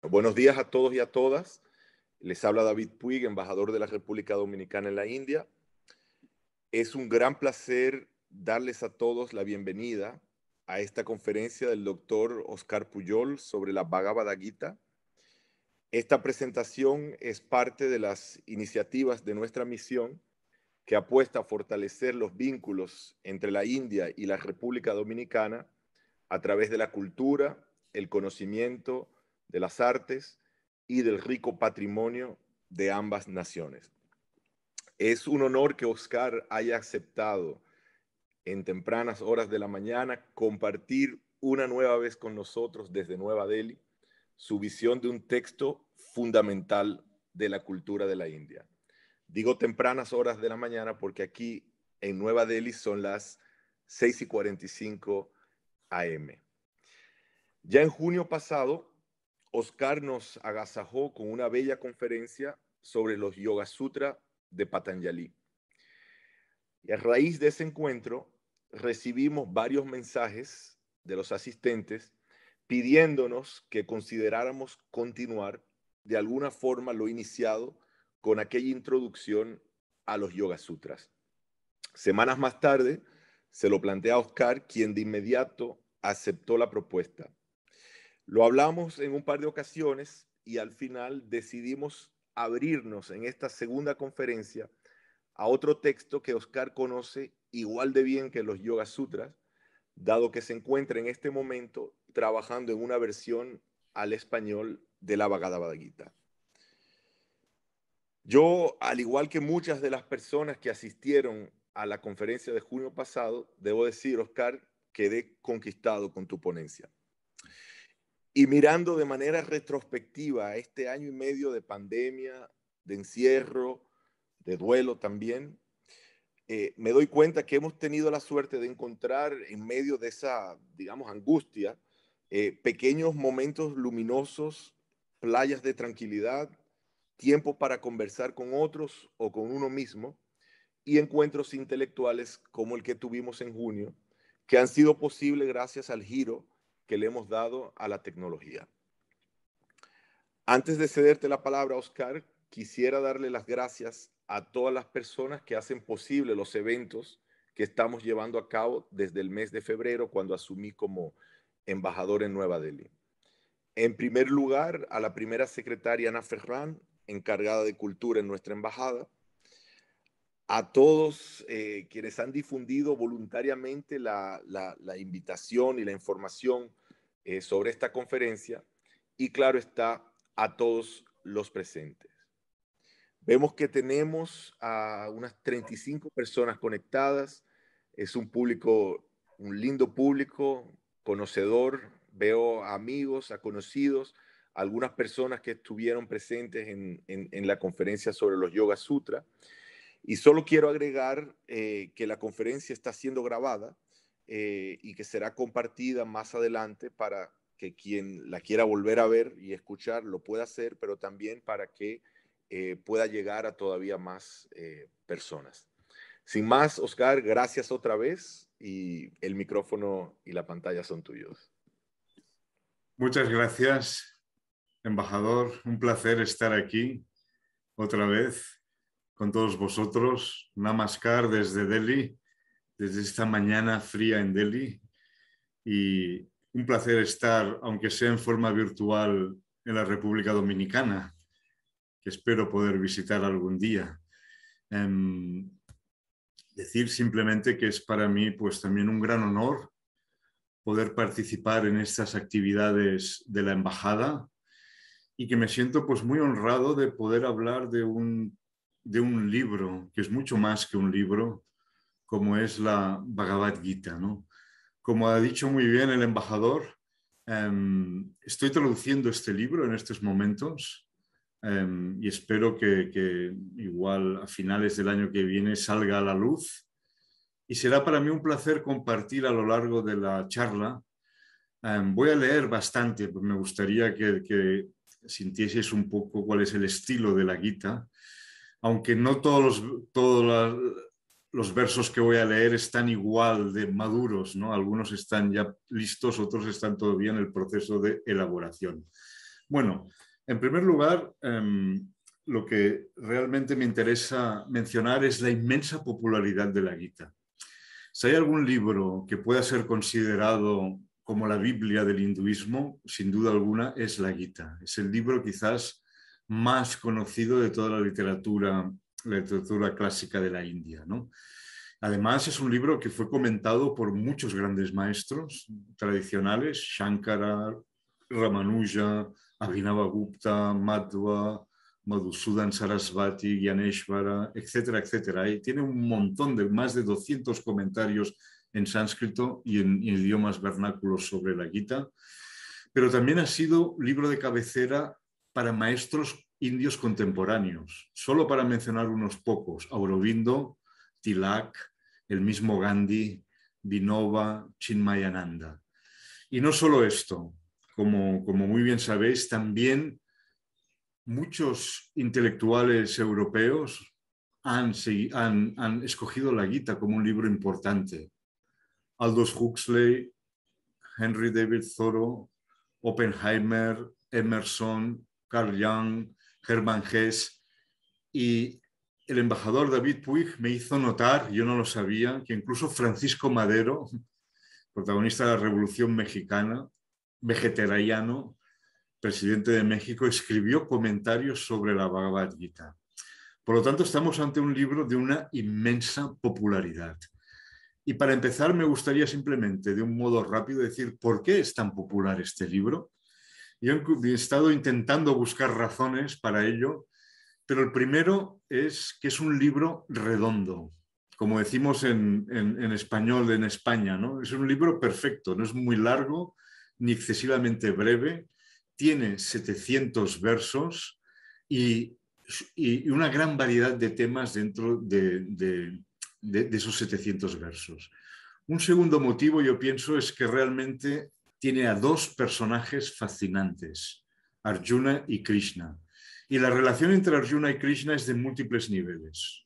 Buenos días a todos y a todas. Les habla David Puig, embajador de la República Dominicana en la India. Es un gran placer darles a todos la bienvenida a esta conferencia del doctor Oscar Pujol sobre la Bhagavad Gita. Esta presentación es parte de las iniciativas de nuestra misión que apuesta a fortalecer los vínculos entre la India y la República Dominicana a través de la cultura, el conocimiento, de las artes y del rico patrimonio de ambas naciones. Es un honor que Oscar haya aceptado en tempranas horas de la mañana compartir una nueva vez con nosotros desde Nueva Delhi su visión de un texto fundamental de la cultura de la India. Digo tempranas horas de la mañana porque aquí en Nueva Delhi son las 6:45 AM. Ya en junio pasado, Oscar nos agasajó con una bella conferencia sobre los Yoga Sutra de Patanjali. Y a raíz de ese encuentro, recibimos varios mensajes de los asistentes pidiéndonos que consideráramos continuar de alguna forma lo iniciado con aquella introducción a los Yoga Sutras. Semanas más tarde, se lo planteé a Oscar, quien de inmediato aceptó la propuesta. Lo hablamos en un par de ocasiones y al final decidimos abrirnos en esta segunda conferencia a otro texto que Oscar conoce igual de bien que los Yoga Sutras, dado que se encuentra en este momento trabajando en una versión al español de la Bhagavad Gita. Yo, al igual que muchas de las personas que asistieron a la conferencia de junio pasado, debo decir, Oscar, quedé conquistado con tu ponencia. Y mirando de manera retrospectiva este año y medio de pandemia, de encierro, de duelo también, me doy cuenta que hemos tenido la suerte de encontrar en medio de esa, digamos, angustia, pequeños momentos luminosos, playas de tranquilidad, tiempo para conversar con otros o con uno mismo y encuentros intelectuales como el que tuvimos en junio, que han sido posibles gracias al giro que le hemos dado a la tecnología. Antes de cederte la palabra, Oscar, quisiera darle las gracias a todas las personas que hacen posible los eventos que estamos llevando a cabo desde el mes de febrero, cuando asumí como embajador en Nueva Delhi. En primer lugar, a la primera secretaria Ana Ferrán, encargada de cultura en nuestra embajada, a todos quienes han difundido voluntariamente la invitación y la información sobre esta conferencia, y claro está, a todos los presentes. Vemos que tenemos a unas 35 personas conectadas. Es un público, un lindo público, conocedor. Veo a amigos, a conocidos, algunas personas que estuvieron presentes en la conferencia sobre los Yoga Sutra. Y solo quiero agregar que la conferencia está siendo grabada y que será compartida más adelante para que quien la quiera volver a ver y escuchar lo pueda hacer, pero también para que pueda llegar a todavía más personas. Sin más, Oscar, gracias otra vez y el micrófono y la pantalla son tuyos. Muchas gracias, embajador. Un placer estar aquí otra vez con todos vosotros. Namaskar desde Delhi, desde esta mañana fría en Delhi. Y un placer estar, aunque sea en forma virtual, en la República Dominicana, que espero poder visitar algún día. Decir simplemente que es para mí pues también un gran honor poder participar en estas actividades de la embajada y que me siento pues muy honrado de poder hablar de un libro que es mucho más que un libro, como es la Bhagavad Gita, ¿no? Como ha dicho muy bien el embajador, estoy traduciendo este libro en estos momentos y espero que igual a finales del año que viene salga a la luz. Y será para mí un placer compartir a lo largo de la charla. Voy a leer bastante, pues me gustaría que sintieseis un poco cuál es el estilo de la Gita, aunque no todos los versos que voy a leer están igual de maduros, ¿no? Algunos están ya listos, otros están todavía en el proceso de elaboración. Bueno, en primer lugar, lo que realmente me interesa mencionar es la inmensa popularidad de la Gita. Si hay algún libro que pueda ser considerado como la Biblia del hinduismo, sin duda alguna, es la Gita. Es el libro quizás más conocido de toda la literatura clásica de la India, ¿no? Además, es un libro que fue comentado por muchos grandes maestros tradicionales, Shankara, Ramanuja, Abhinavagupta, Madhva, Madhusudan Sarasvati, Gyaneshvara, etcétera, etcétera. Y tiene un montón de más de 200 comentarios en sánscrito y en idiomas vernáculos sobre la Gita, pero también ha sido libro de cabecera para maestros indios contemporáneos, solo para mencionar unos pocos: Aurobindo, Tilak, el mismo Gandhi, Vinoba, Chinmayananda. Y no solo esto, como muy bien sabéis, también muchos intelectuales europeos han escogido la Gita como un libro importante. Aldous Huxley, Henry David Thoreau, Oppenheimer, Emerson, Carl Jung, Hermann Hesse, y el embajador David Puig me hizo notar, yo no lo sabía, que incluso Francisco Madero, protagonista de la Revolución Mexicana, vegetariano, presidente de México, escribió comentarios sobre la Bhagavad Gita. Por lo tanto, estamos ante un libro de una inmensa popularidad. Y para empezar, me gustaría simplemente, de un modo rápido, decir por qué es tan popular este libro. Yo he estado intentando buscar razones para ello, pero el primero es que es un libro redondo, como decimos en español en España, ¿no? Es un libro perfecto, no es muy largo ni excesivamente breve, tiene 700 versos y una gran variedad de temas dentro de esos 700 versos. Un segundo motivo, yo pienso, es que realmente tiene a dos personajes fascinantes, Arjuna y Krishna. Y la relación entre Arjuna y Krishna es de múltiples niveles,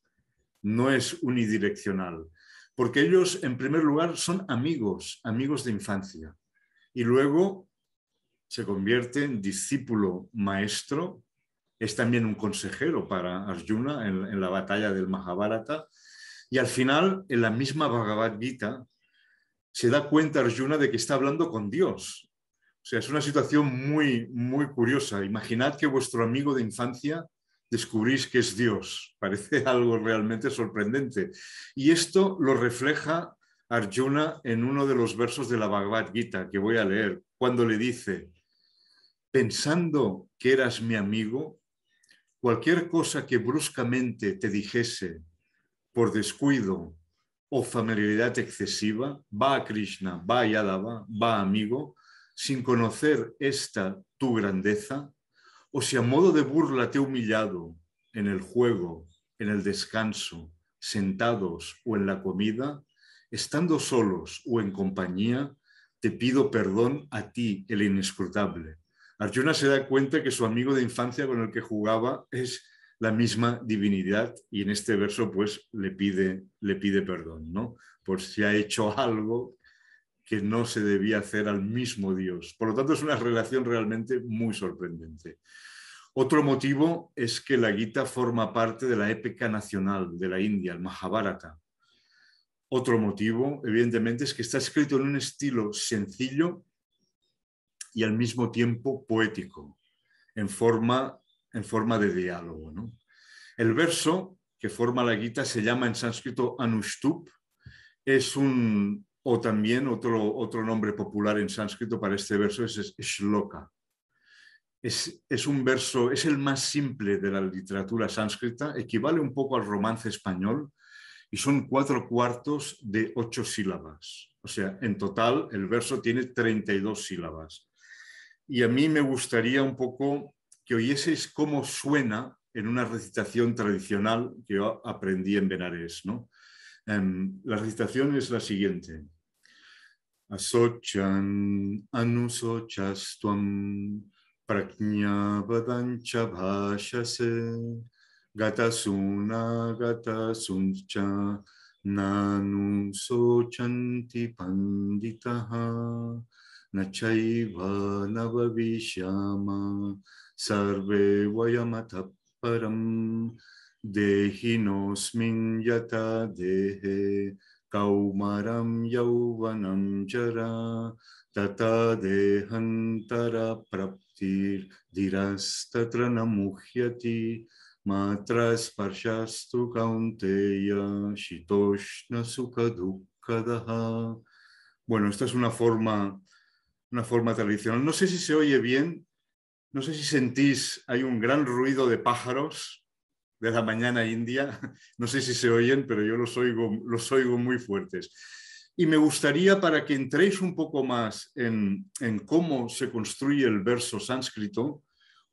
no es unidireccional, porque ellos, en primer lugar, son amigos de infancia, y luego se convierte en discípulo maestro, es también un consejero para Arjuna en la batalla del Mahabharata, y al final, en la misma Bhagavad Gita, se da cuenta Arjuna de que está hablando con Dios. O sea, es una situación muy, muy curiosa. Imaginad que vuestro amigo de infancia descubrís que es Dios. Parece algo realmente sorprendente. Y esto lo refleja Arjuna en uno de los versos de la Bhagavad Gita que voy a leer, cuando le dice: pensando que eras mi amigo, cualquier cosa que bruscamente te dijese por descuido o familiaridad excesiva, va a Krishna, va a Yadava, va a amigo, sin conocer esta tu grandeza, o si a modo de burla te he humillado en el juego, en el descanso, sentados o en la comida, estando solos o en compañía, te pido perdón a ti, el inescrutable. Arjuna se da cuenta que su amigo de infancia con el que jugaba es la misma divinidad, y en este verso pues le pide perdón, ¿no? Por si ha hecho algo que no se debía hacer al mismo Dios. Por lo tanto, es una relación realmente muy sorprendente. Otro motivo es que la Gita forma parte de la épica nacional de la India, el Mahabharata. Otro motivo, evidentemente, es que está escrito en un estilo sencillo y al mismo tiempo poético, en forma de diálogo, ¿no? El verso que forma la Gita se llama en sánscrito Anushtup, o también otro nombre popular en sánscrito para este verso es Shloka. Es un verso, es el más simple de la literatura sánscrita, equivale un poco al romance español, y son 4/4 de 8 sílabas. O sea, en total el verso tiene 32 sílabas. Y a mí me gustaría un poco que oyeseis cómo suena en una recitación tradicional que yo aprendí en Benares, ¿no? La recitación es la siguiente. Asochan anusochas tuam prajña vadancha bhashase gatasuna gatasuncha nanusochanti panditaha nachaiva navavishyama sarve vayamata param dehinosmin yata dehe kaumaram yauvanam jara tata dehantara praptir dirastatra namuhyati matras parshastu kaunteya shitoshna sukha dukkadaha. Bueno, esta es una forma tradicional. No sé si se oye bien, no sé si sentís, hay un gran ruido de pájaros de la mañana india. No sé si se oyen, pero yo los oigo muy fuertes. Y me gustaría, para que entréis un poco más en cómo se construye el verso sánscrito,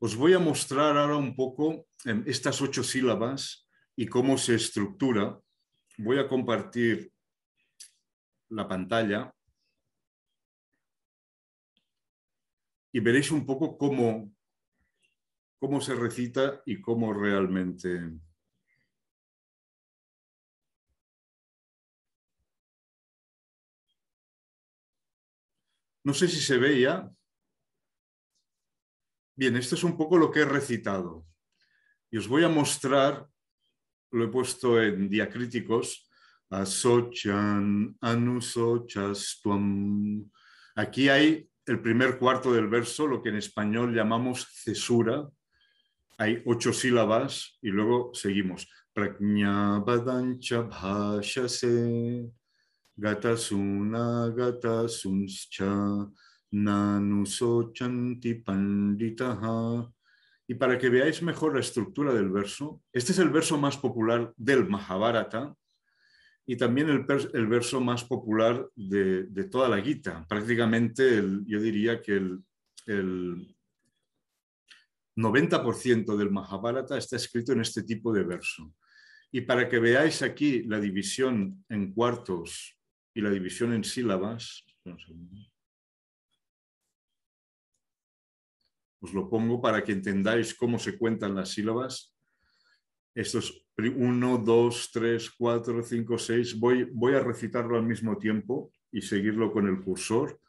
os voy a mostrar ahora un poco estas 8 sílabas y cómo se estructura. Voy a compartir la pantalla y veréis un poco cómo se recita y cómo realmente... No sé si se ve ya. Bien, esto es un poco lo que he recitado. Y os voy a mostrar, lo he puesto en diacríticos, asochan, anusochas, tuam. Aquí hay el primer cuarto del verso, lo que en español llamamos cesura. Hay 8 sílabas y luego seguimos. Prajña badancha bhashase, gatasuna gatasunscha, nanusochanti panditaha. Y para que veáis mejor la estructura del verso, este es el verso más popular del Mahabharata y también el verso más popular de toda la Gita. Prácticamente, yo diría que el 90% del Mahabharata está escrito en este tipo de verso. Y para que veáis aquí la división en cuartos y la división en sílabas, os lo pongo para que entendáis cómo se cuentan las sílabas. Estos 1, 2, 3, 4, 5, 6. Voy a recitarlo al mismo tiempo y seguirlo con el cursor.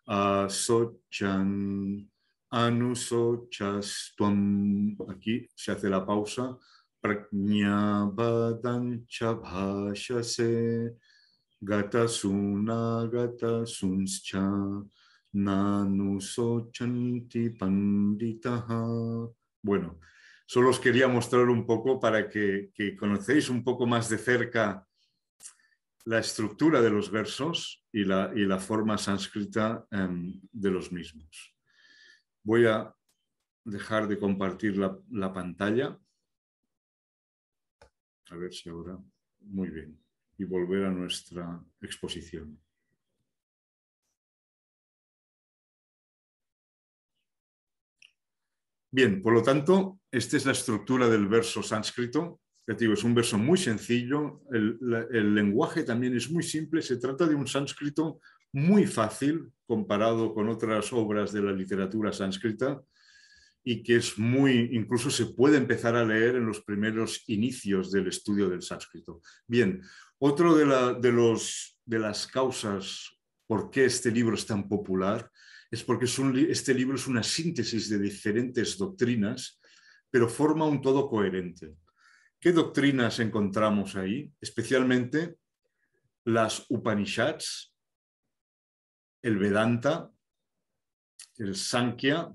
Asochan, anusochas, tuam. Aquí se hace la pausa. Prajña badancha bhashase, gatasuna gatasunscha, nanusochanti panditaha. Bueno, solo os quería mostrar un poco para que conocéis un poco más de cerca la estructura de los versos y la forma sánscrita de los mismos. Voy a dejar de compartir la pantalla. A ver si ahora... Muy bien. Y volver a nuestra exposición. Bien, por lo tanto, esta es la estructura del verso sánscrito. Ya te digo, es un verso muy sencillo, el lenguaje también es muy simple, se trata de un sánscrito muy fácil comparado con otras obras de la literatura sánscrita y que es incluso se puede empezar a leer en los primeros inicios del estudio del sánscrito. Bien, otro de las causas por qué este libro es tan popular es porque este libro es una síntesis de diferentes doctrinas, pero forma un todo coherente. ¿Qué doctrinas encontramos ahí? Especialmente las Upanishads, el Vedanta, el Sankhya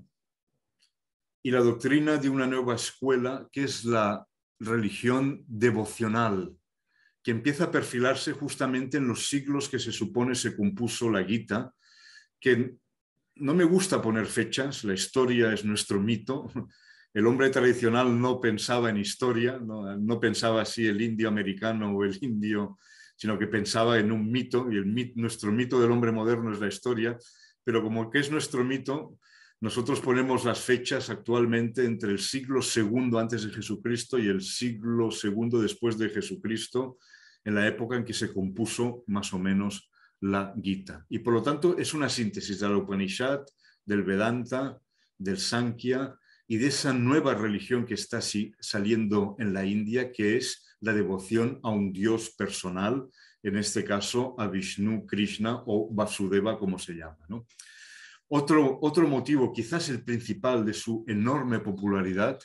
y la doctrina de una nueva escuela que es la religión devocional, que empieza a perfilarse justamente en los siglos que se supone se compuso la Gita, que no me gusta poner fechas, la historia es nuestro mito. El hombre tradicional no pensaba en historia, no pensaba así el indio americano o el indio, sino que pensaba en un mito, y nuestro mito del hombre moderno es la historia, pero como que es nuestro mito, nosotros ponemos las fechas actualmente entre el siglo II antes de Jesucristo y el siglo II después de Jesucristo, en la época en que se compuso más o menos la Gita. Y por lo tanto es una síntesis de la Upanishad, del Vedanta, del Sankhya y de esa nueva religión que está saliendo en la India, que es la devoción a un Dios personal, en este caso a Vishnu, Krishna o Vasudeva, como se llama, ¿no? Otro motivo, quizás el principal de su enorme popularidad,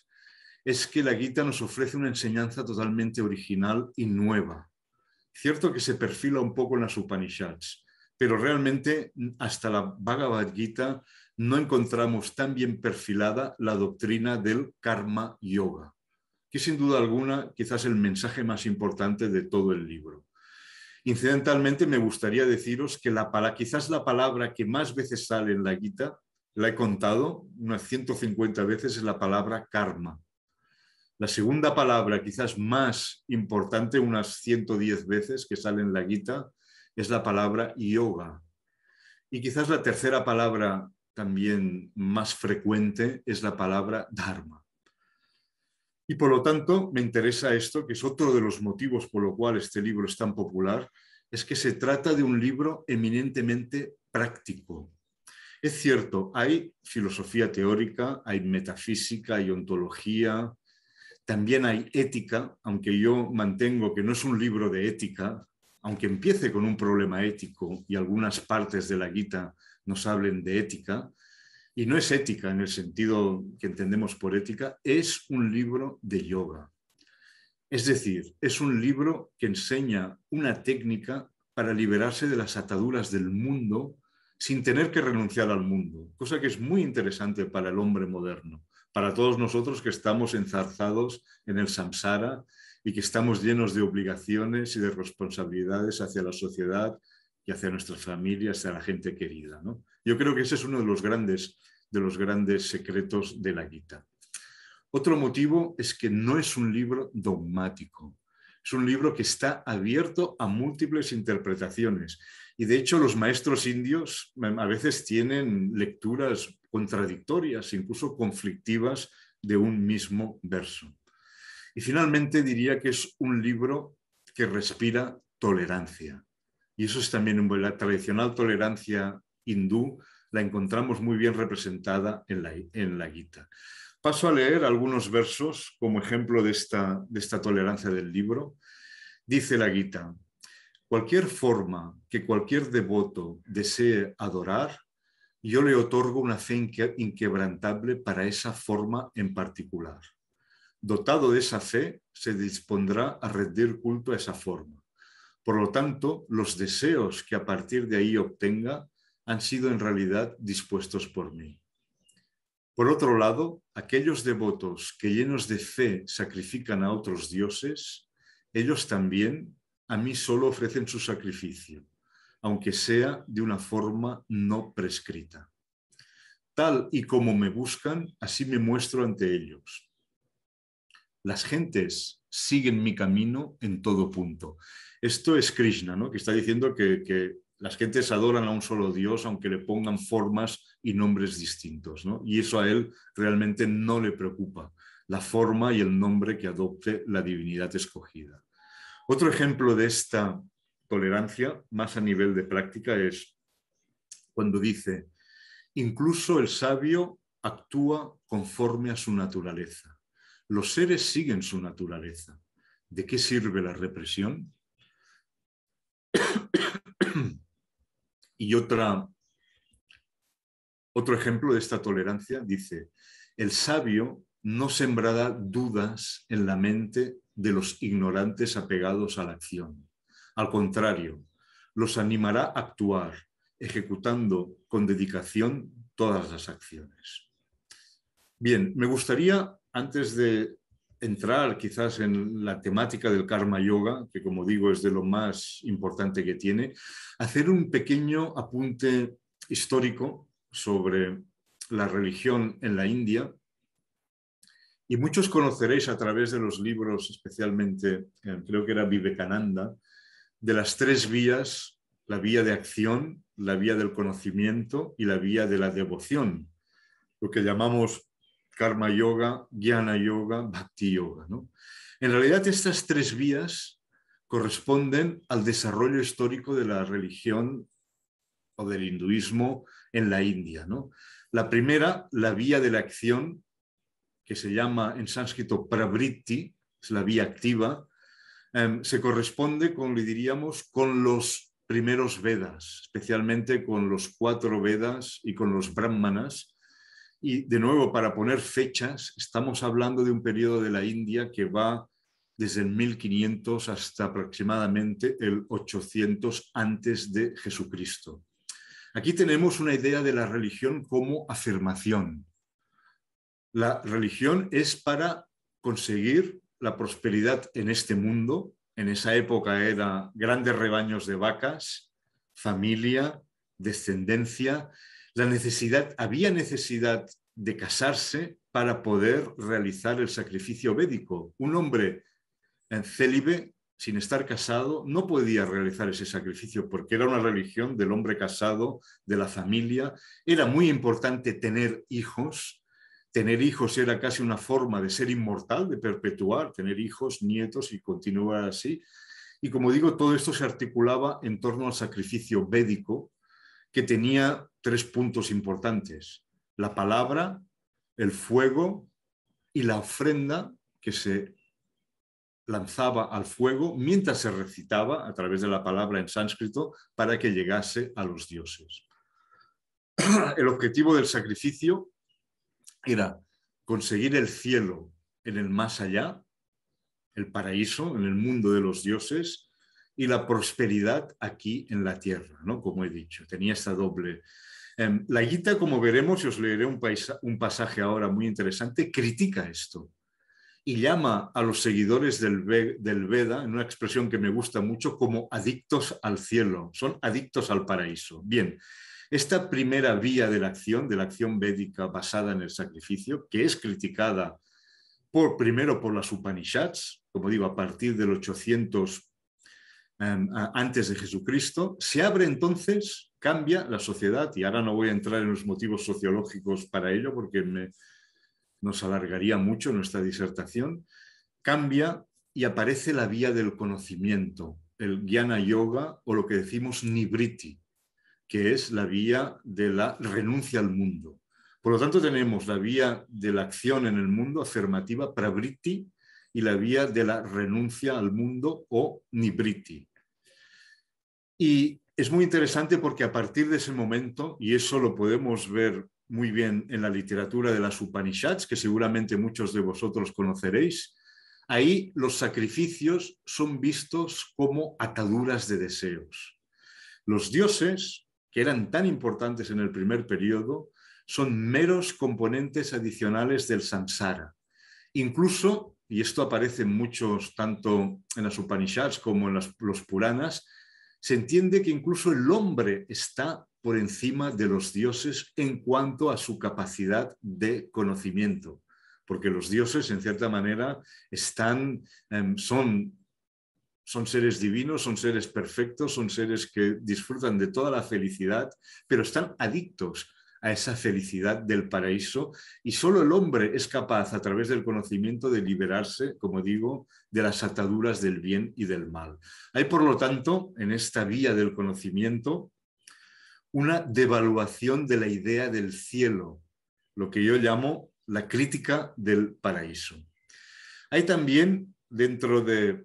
es que la Gita nos ofrece una enseñanza totalmente original y nueva. Cierto que se perfila un poco en las Upanishads, pero realmente hasta la Bhagavad Gita no encontramos tan bien perfilada la doctrina del Karma Yoga, que sin duda alguna quizás el mensaje más importante de todo el libro. Incidentalmente me gustaría deciros que quizás la palabra que más veces sale en la Gita, la he contado unas 150 veces, es la palabra karma. La segunda palabra, quizás más importante, unas 110 veces que sale en la Gita, es la palabra yoga. Y quizás la tercera palabra también más frecuente es la palabra dharma. Y por lo tanto me interesa esto, que es otro de los motivos por lo cual este libro es tan popular, es que se trata de un libro eminentemente práctico. Es cierto, hay filosofía teórica, hay metafísica, hay ontología, también hay ética, aunque yo mantengo que no es un libro de ética, aunque empiece con un problema ético y algunas partes de la Gita nos hablen de ética, y no es ética en el sentido que entendemos por ética, es un libro de yoga. Es decir, es un libro que enseña una técnica para liberarse de las ataduras del mundo sin tener que renunciar al mundo, cosa que es muy interesante para el hombre moderno, para todos nosotros que estamos enzarzados en el samsara y que estamos llenos de obligaciones y de responsabilidades hacia la sociedad y hacia nuestras familias, hacia la gente querida, ¿no? Yo creo que ese es uno de los grandes secretos de la Gita. Otro motivo es que no es un libro dogmático, es un libro que está abierto a múltiples interpretaciones. Y de hecho los maestros indios a veces tienen lecturas contradictorias, incluso conflictivas de un mismo verso. Y finalmente diría que es un libro que respira tolerancia. Y eso es también la tradicional tolerancia hindú, la encontramos muy bien representada en la Gita. Paso a leer algunos versos como ejemplo de esta tolerancia del libro. Dice la Gita: cualquier forma que cualquier devoto desee adorar, yo le otorgo una fe inquebrantable para esa forma en particular. Dotado de esa fe, se dispondrá a rendir culto a esa forma. Por lo tanto, los deseos que a partir de ahí obtenga han sido en realidad dispuestos por mí. Por otro lado, aquellos devotos que llenos de fe sacrifican a otros dioses, ellos también a mí solo ofrecen su sacrificio, aunque sea de una forma no prescrita. Tal y como me buscan, así me muestro ante ellos. Las gentes siguen mi camino en todo punto. Esto es Krishna, ¿no? Que está diciendo que las gentes adoran a un solo Dios, aunque le pongan formas y nombres distintos, ¿no? Y eso a él realmente no le preocupa, la forma y el nombre que adopte la divinidad escogida. Otro ejemplo de esta tolerancia, más a nivel de práctica, es cuando dice: incluso el sabio actúa conforme a su naturaleza. Los seres siguen su naturaleza. ¿De qué sirve la represión? Y otro ejemplo de esta tolerancia dice: el sabio no sembrará dudas en la mente de los ignorantes apegados a la acción. Al contrario, los animará a actuar, ejecutando con dedicación todas las acciones. Bien, me gustaría, antes de entrar quizás en la temática del Karma Yoga, que como digo es de lo más importante que tiene, hacer un pequeño apunte histórico sobre la religión en la India. Y muchos conoceréis a través de los libros, especialmente, creo que era Vivekananda, de las tres vías: la vía de acción, la vía del conocimiento y la vía de la devoción, lo que llamamos Karma Yoga, Jnana Yoga, Bhakti Yoga, ¿no? En realidad estas tres vías corresponden al desarrollo histórico de la religión o del hinduismo en la India, ¿no? La primera, la vía de la acción, que se llama en sánscrito pravritti, es la vía activa, se corresponde con, le diríamos, con los primeros Vedas, especialmente con los 4 Vedas y con los Brahmanas. Y de nuevo, para poner fechas, estamos hablando de un periodo de la India que va desde el 1500 hasta aproximadamente el 800 antes de Jesucristo. Aquí tenemos una idea de la religión como afirmación. La religión es para conseguir la prosperidad en este mundo. En esa época eran grandes rebaños de vacas, familia, descendencia. Había necesidad de casarse para poder realizar el sacrificio védico. Un hombre célibe, sin estar casado, no podía realizar ese sacrificio porque era una religión del hombre casado, de la familia. Era muy importante tener hijos. Tener hijos era casi una forma de ser inmortal, de perpetuar, tener hijos, nietos y continuar así. Y como digo, todo esto se articulaba en torno al sacrificio védico, que tenía 3 puntos importantes: la palabra, el fuego y la ofrenda que se lanzaba al fuego mientras se recitaba a través de la palabra en sánscrito para que llegase a los dioses. El objetivo del sacrificio era conseguir el cielo en el más allá, el paraíso, en el mundo de los dioses, y la prosperidad aquí en la tierra, ¿no? Como he dicho, tenía esta doble. La Gita, como veremos, y os leeré un pasaje ahora muy interesante, critica esto y llama a los seguidores del Veda, en una expresión que me gusta mucho, como adictos al cielo, son adictos al paraíso. Bien, esta primera vía de la acción védica basada en el sacrificio, que es criticada primero por las Upanishads, como digo, a partir del 800 antes de Jesucristo, se abre entonces, cambia la sociedad, y ahora no voy a entrar en los motivos sociológicos para ello porque nos alargaría mucho nuestra disertación, cambia y aparece la vía del conocimiento, el Jnana Yoga o lo que decimos Nivriti, que es la vía de la renuncia al mundo. Por lo tanto, tenemos la vía de la acción en el mundo, afirmativa, Pravritti, y la vía de la renuncia al mundo o Nivriti. Y es muy interesante porque a partir de ese momento, y eso lo podemos ver muy bien en la literatura de las Upanishads, que seguramente muchos de vosotros conoceréis, ahí los sacrificios son vistos como ataduras de deseos. Los dioses, que eran tan importantes en el primer periodo, son meros componentes adicionales del samsara. Incluso, y esto aparece en muchos, tanto en las Upanishads como en los Puranas, se entiende que incluso el hombre está por encima de los dioses en cuanto a su capacidad de conocimiento, porque los dioses, en cierta manera, son seres divinos, son seres perfectos, son seres que disfrutan de toda la felicidad, pero están adictos a esa felicidad del paraíso, y solo el hombre es capaz, a través del conocimiento, de liberarse, como digo, de las ataduras del bien y del mal. Hay, por lo tanto, en esta vía del conocimiento, una devaluación de la idea del cielo, lo que yo llamo la crítica del paraíso. Hay también, dentro de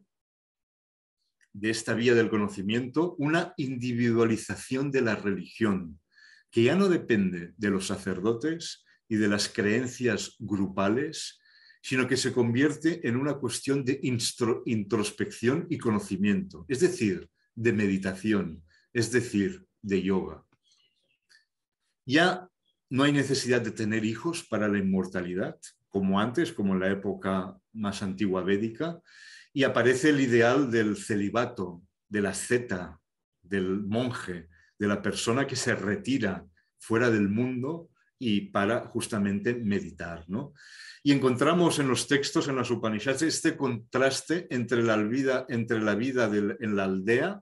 esta vía del conocimiento, una individualización de la religión, que ya no depende de los sacerdotes y de las creencias grupales, sino que se convierte en una cuestión de introspección y conocimiento, es decir, de meditación, es decir, de yoga. Ya no hay necesidad de tener hijos para la inmortalidad, como antes, como en la época más antigua védica, y aparece el ideal del celibato, de la asceta, del monje, de la persona que se retira fuera del mundo y para justamente meditar, ¿no? Y encontramos en los textos, en las Upanishads, este contraste entre la vida en la aldea,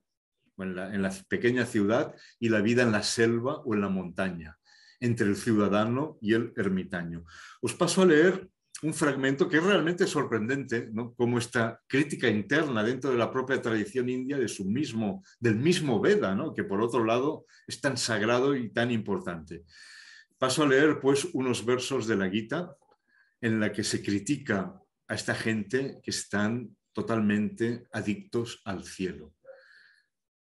o en la pequeña ciudad, y la vida en la selva o en la montaña, entre el ciudadano y el ermitaño. Os paso a leer un fragmento que es realmente sorprendente, ¿no? Como esta crítica interna dentro de la propia tradición india del mismo Veda, ¿no? Que por otro lado es tan sagrado y tan importante. Paso a leer pues unos versos de la Gita en la que se critica a esta gente que están totalmente adictos al cielo.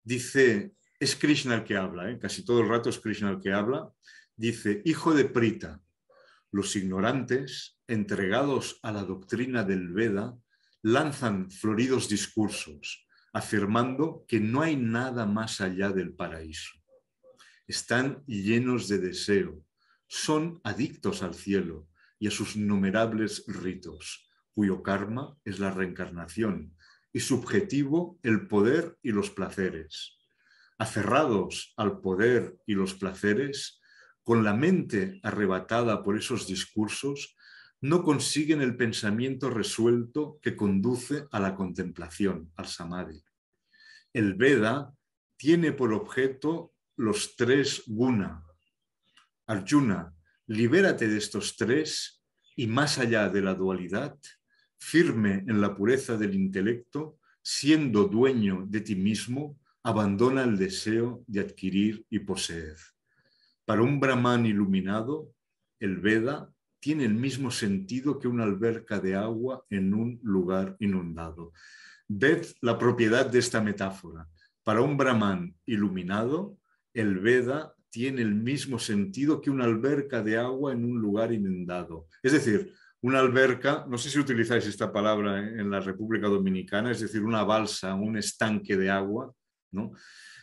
Dice Es Krishna el que habla, ¿eh? Casi todo el rato es Krishna el que habla. Dice, hijo de Prita, los ignorantes, entregados a la doctrina del Veda, lanzan floridos discursos, afirmando que no hay nada más allá del paraíso. Están llenos de deseo, son adictos al cielo y a sus innumerables ritos, cuyo karma es la reencarnación y su objetivo el poder y los placeres. Aferrados al poder y los placeres, con la mente arrebatada por esos discursos, no consiguen el pensamiento resuelto que conduce a la contemplación, al samadhi. El Veda tiene por objeto los tres guna. Arjuna, libérate de estos tres y más allá de la dualidad, firme en la pureza del intelecto, siendo dueño de ti mismo, abandona el deseo de adquirir y poseer. Para un brahman iluminado, el Veda tiene el mismo sentido que una alberca de agua en un lugar inundado. Ved la propiedad de esta metáfora. Para un brahman iluminado, el Veda tiene el mismo sentido que una alberca de agua en un lugar inundado. Es decir, una alberca, no sé si utilizáis esta palabra en la República Dominicana, es decir, una balsa, un estanque de agua, ¿no?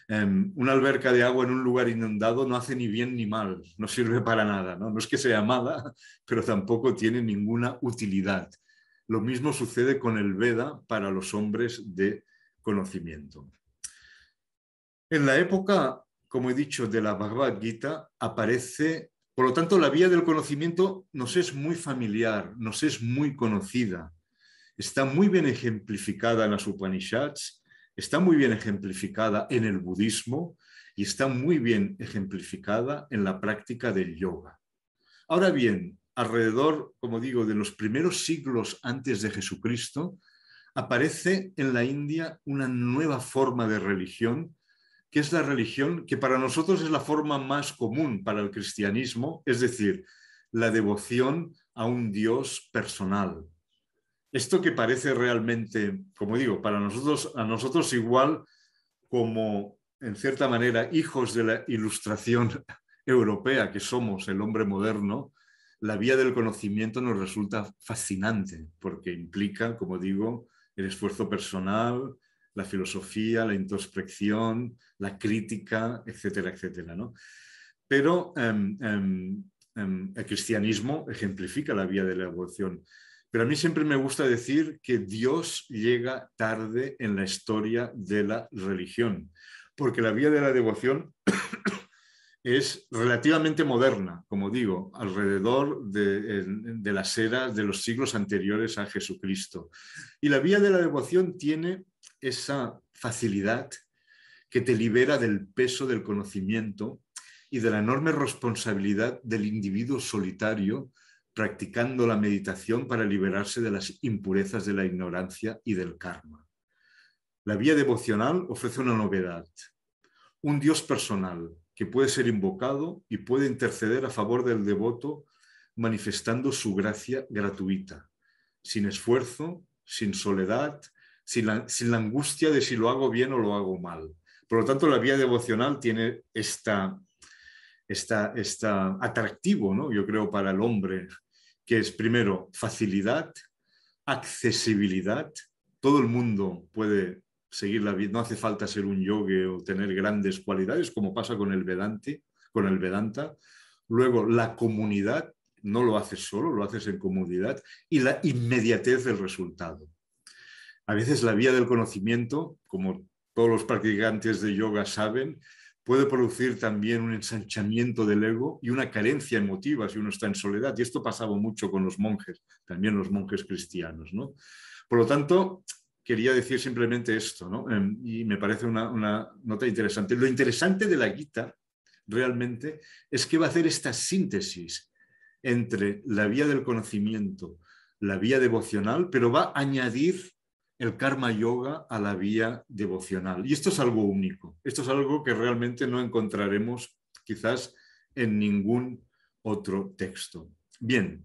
Una alberca de agua en un lugar inundado no hace ni bien ni mal, no sirve para nada, ¿no? No es que sea mala, pero tampoco tiene ninguna utilidad. Lo mismo sucede con el Veda para los hombres de conocimiento. En la época, como he dicho, de la Bhagavad Gita aparece, por lo tanto, la vía del conocimiento nos es muy familiar, nos es muy conocida. Está muy bien ejemplificada en las Upanishads, está muy bien ejemplificada en el budismo y está muy bien ejemplificada en la práctica del yoga. Ahora bien, alrededor, como digo, de los primeros siglos antes de Jesucristo, aparece en la India una nueva forma de religión, que es la religión que para nosotros es la forma más común para el cristianismo, es decir, la devoción a un Dios personal. Esto que parece realmente, como digo, para nosotros, a nosotros igual como, en cierta manera, hijos de la ilustración europea que somos, el hombre moderno, la vía del conocimiento nos resulta fascinante porque implica, como digo, el esfuerzo personal, la filosofía, la introspección, la crítica, etcétera, etcétera, ¿no? Pero el cristianismo ejemplifica la vía de la evolución. Pero a mí siempre me gusta decir que Dios llega tarde en la historia de la religión, porque la vía de la devoción es relativamente moderna, como digo, alrededor de las eras de los siglos anteriores a Jesucristo. Y la vía de la devoción tiene esa facilidad que te libera del peso del conocimiento y de la enorme responsabilidad del individuo solitario practicando la meditación para liberarse de las impurezas de la ignorancia y del karma. La vía devocional ofrece una novedad, un Dios personal que puede ser invocado y puede interceder a favor del devoto manifestando su gracia gratuita, sin esfuerzo, sin soledad, sin la angustia de si lo hago bien o lo hago mal. Por lo tanto, la vía devocional tiene esta atractivo, ¿no? Yo creo, para el hombre, que es primero facilidad, accesibilidad. Todo el mundo puede seguir la vida, no hace falta ser un yogi o tener grandes cualidades, como pasa con el Vedanta. Luego, la comunidad, no lo haces solo, lo haces en comunidad, y la inmediatez del resultado. A veces la vía del conocimiento, como todos los practicantes de yoga saben, puede producir también un ensanchamiento del ego y una carencia emotiva si uno está en soledad. Y esto pasaba mucho con los monjes, también los monjes cristianos, ¿no? Por lo tanto, quería decir simplemente esto, ¿no? Y me parece una nota interesante. Lo interesante de la Gita realmente es que va a hacer esta síntesis entre la vía del conocimiento, la vía devocional, pero va a añadir el karma yoga a la vía devocional. Y esto es algo único. Esto es algo que realmente no encontraremos quizás en ningún otro texto. Bien,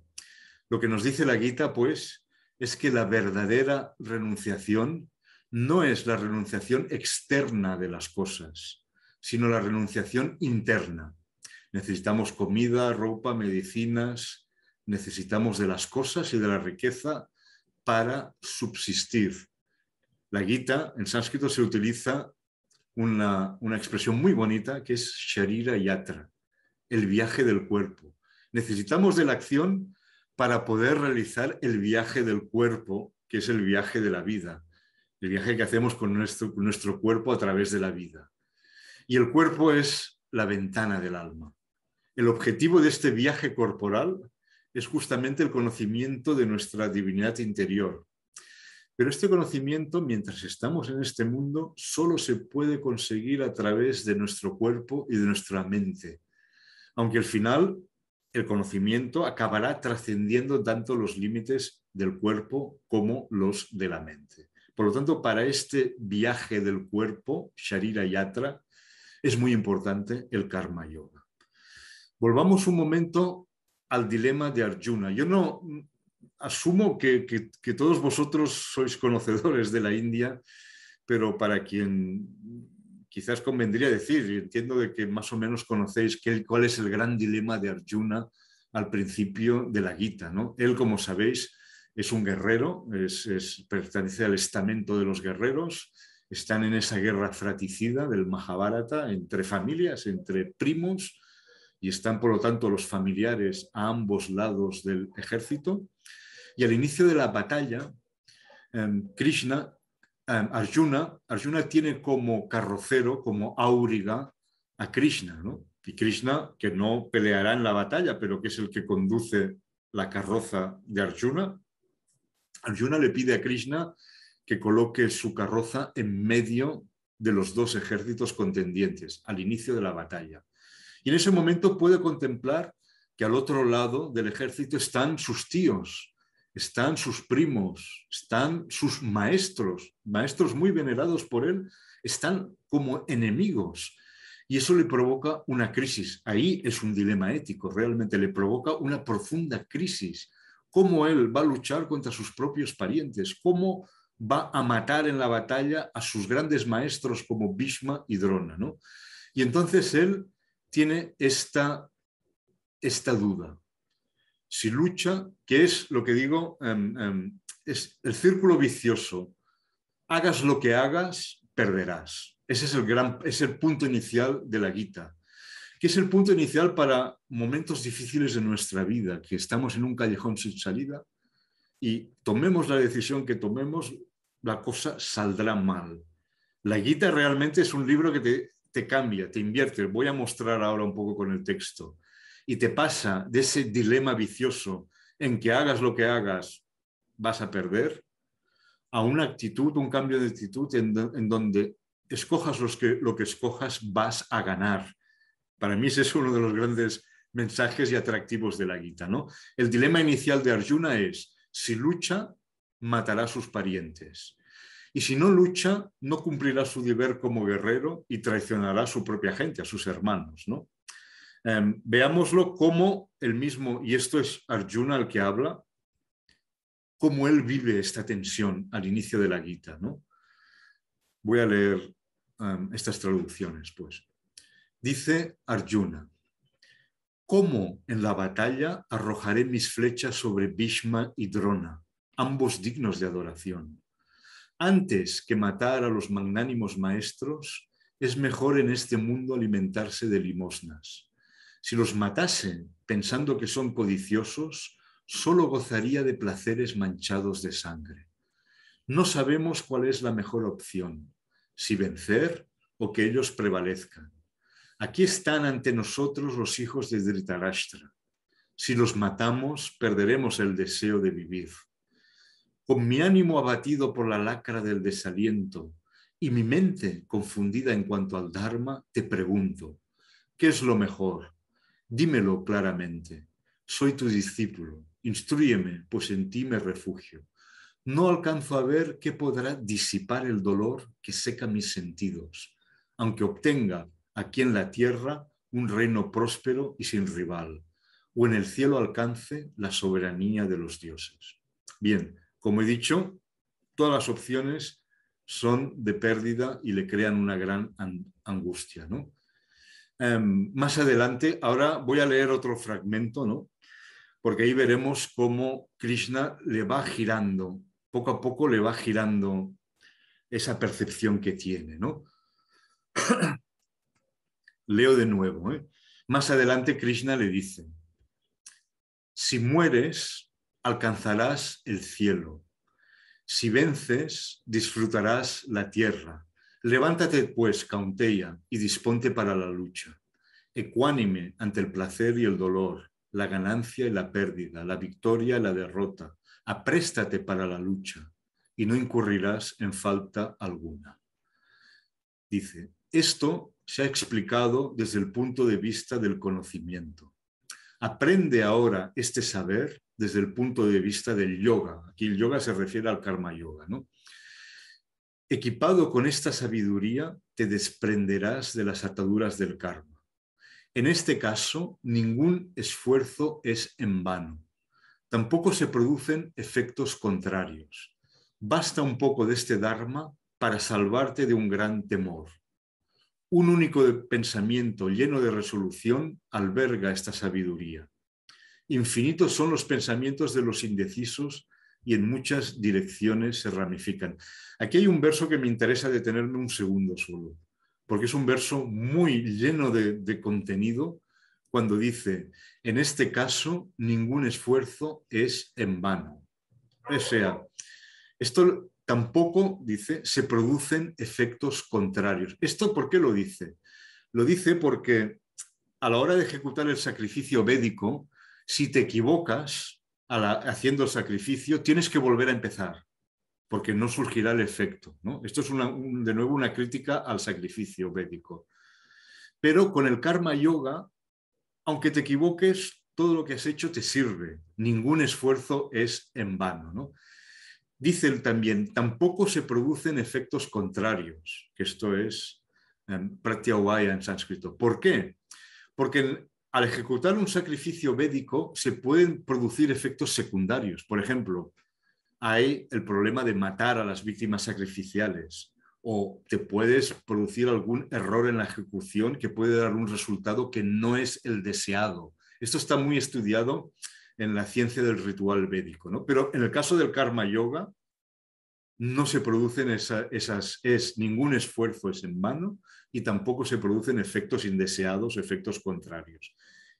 lo que nos dice la Gita, pues, es que la verdadera renunciación no es la renunciación externa de las cosas, sino la renunciación interna. Necesitamos comida, ropa, medicinas, necesitamos de las cosas y de la riqueza para subsistir. La Gita en sánscrito se utiliza una expresión muy bonita que es Sharira Yatra, el viaje del cuerpo. Necesitamos de la acción para poder realizar el viaje del cuerpo, que es el viaje de la vida, el viaje que hacemos con nuestro cuerpo a través de la vida. Y el cuerpo es la ventana del alma. El objetivo de este viaje corporal es justamente el conocimiento de nuestra divinidad interior. Pero este conocimiento, mientras estamos en este mundo, solo se puede conseguir a través de nuestro cuerpo y de nuestra mente. Aunque al final el conocimiento acabará trascendiendo tanto los límites del cuerpo como los de la mente. Por lo tanto, para este viaje del cuerpo, Sharira Yatra, es muy importante el Karma Yoga. Volvamos un momento al dilema de Arjuna. Yo no asumo que todos vosotros sois conocedores de la India, pero para quien quizás convendría decir, y entiendo de que más o menos conocéis cuál es el gran dilema de Arjuna al principio de la Gita, ¿no? Él, como sabéis, es un guerrero, pertenece al estamento de los guerreros, están en esa guerra fratricida del Mahabharata entre familias, entre primos, y están, por lo tanto, los familiares a ambos lados del ejército. Y al inicio de la batalla, Arjuna tiene como carrocero, como auriga, a Krishna, ¿no? Y Krishna, que no peleará en la batalla, pero que es el que conduce la carroza de Arjuna. Arjuna le pide a Krishna que coloque su carroza en medio de los dos ejércitos contendientes, al inicio de la batalla. Y en ese momento puede contemplar que al otro lado del ejército están sus tíos, están sus primos, están sus maestros, maestros muy venerados por él, están como enemigos. Y eso le provoca una crisis. Ahí es un dilema ético, realmente le provoca una profunda crisis. ¿Cómo él va a luchar contra sus propios parientes? ¿Cómo va a matar en la batalla a sus grandes maestros como Bhishma y Drona, ¿no? Y entonces él tiene esta duda. Si lucha, que es lo que digo, es el círculo vicioso. Hagas lo que hagas, perderás. Ese es el punto inicial de la Gita, que es el punto inicial para momentos difíciles de nuestra vida, que estamos en un callejón sin salida y tomemos la decisión que tomemos, la cosa saldrá mal. La Gita realmente es un libro que te cambia, te invierte. Voy a mostrar ahora un poco con el texto. Y te pasa de ese dilema vicioso en que hagas lo que hagas, vas a perder, a una actitud, un cambio de actitud en donde escojas lo que escojas, vas a ganar. Para mí ese es uno de los grandes mensajes y atractivos de la Gita, ¿no? El dilema inicial de Arjuna es, si lucha, matará a sus parientes. Y si no lucha, no cumplirá su deber como guerrero y traicionará a su propia gente, a sus hermanos, ¿no? Veámoslo como el mismo, y esto es Arjuna el que habla, cómo él vive esta tensión al inicio de la Gita, ¿no? Voy a leer estas traducciones, pues. Dice Arjuna, ¿cómo en la batalla arrojaré mis flechas sobre Bhishma y Drona, ambos dignos de adoración? Antes que matar a los magnánimos maestros, es mejor en este mundo alimentarse de limosnas. Si los matase pensando que son codiciosos, solo gozaría de placeres manchados de sangre. No sabemos cuál es la mejor opción, si vencer o que ellos prevalezcan. Aquí están ante nosotros los hijos de Dhritarashtra. Si los matamos, perderemos el deseo de vivir. Con mi ánimo abatido por la lacra del desaliento y mi mente confundida en cuanto al Dharma, te pregunto, ¿qué es lo mejor? Dímelo claramente. Soy tu discípulo. Instrúyeme, pues en ti me refugio. No alcanzo a ver qué podrá disipar el dolor que seca mis sentidos, aunque obtenga aquí en la tierra un reino próspero y sin rival, o en el cielo alcance la soberanía de los dioses. Bien, como he dicho, todas las opciones son de pérdida y le crean una gran angustia, ¿no? Más adelante, ahora voy a leer otro fragmento, ¿no? Porque ahí veremos cómo Krishna le va girando, poco a poco le va girando esa percepción que tiene, ¿no? Leo de nuevo, ¿eh? Más adelante Krishna le dice: si mueres, alcanzarás el cielo. Si vences, disfrutarás la tierra. Levántate, pues, Kaunteya, y disponte para la lucha. Ecuánime ante el placer y el dolor, la ganancia y la pérdida, la victoria y la derrota. Apréstate para la lucha y no incurrirás en falta alguna. Dice, esto se ha explicado desde el punto de vista del conocimiento. Aprende ahora este saber desde el punto de vista del yoga. Aquí el yoga se refiere al karma yoga, ¿no? Equipado con esta sabiduría, te desprenderás de las ataduras del karma. En este caso, ningún esfuerzo es en vano. Tampoco se producen efectos contrarios. Basta un poco de este dharma para salvarte de un gran temor. Un único pensamiento lleno de resolución alberga esta sabiduría. Infinitos son los pensamientos de los indecisos y en muchas direcciones se ramifican. Aquí hay un verso que me interesa detenerme un segundo solo, porque es un verso muy lleno de contenido cuando dice, en este caso, ningún esfuerzo es en vano. O sea, esto tampoco, dice, se producen efectos contrarios. ¿Esto por qué lo dice? Lo dice porque a la hora de ejecutar el sacrificio védico, si te equivocas haciendo el sacrificio, tienes que volver a empezar, porque no surgirá el efecto, ¿no? Esto es de nuevo una crítica al sacrificio védico. Pero con el karma yoga, aunque te equivoques, todo lo que has hecho te sirve. Ningún esfuerzo es en vano, ¿no? Dice él también, tampoco se producen efectos contrarios, que esto es pratyavaya en sánscrito. ¿Por qué? Porque al ejecutar un sacrificio védico se pueden producir efectos secundarios. Por ejemplo, hay el problema de matar a las víctimas sacrificiales o te puedes producir algún error en la ejecución que puede dar un resultado que no es el deseado. Esto está muy estudiado en la ciencia del ritual védico, ¿no? Pero en el caso del karma yoga no se producen ningún esfuerzo es en vano y tampoco se producen efectos indeseados, efectos contrarios.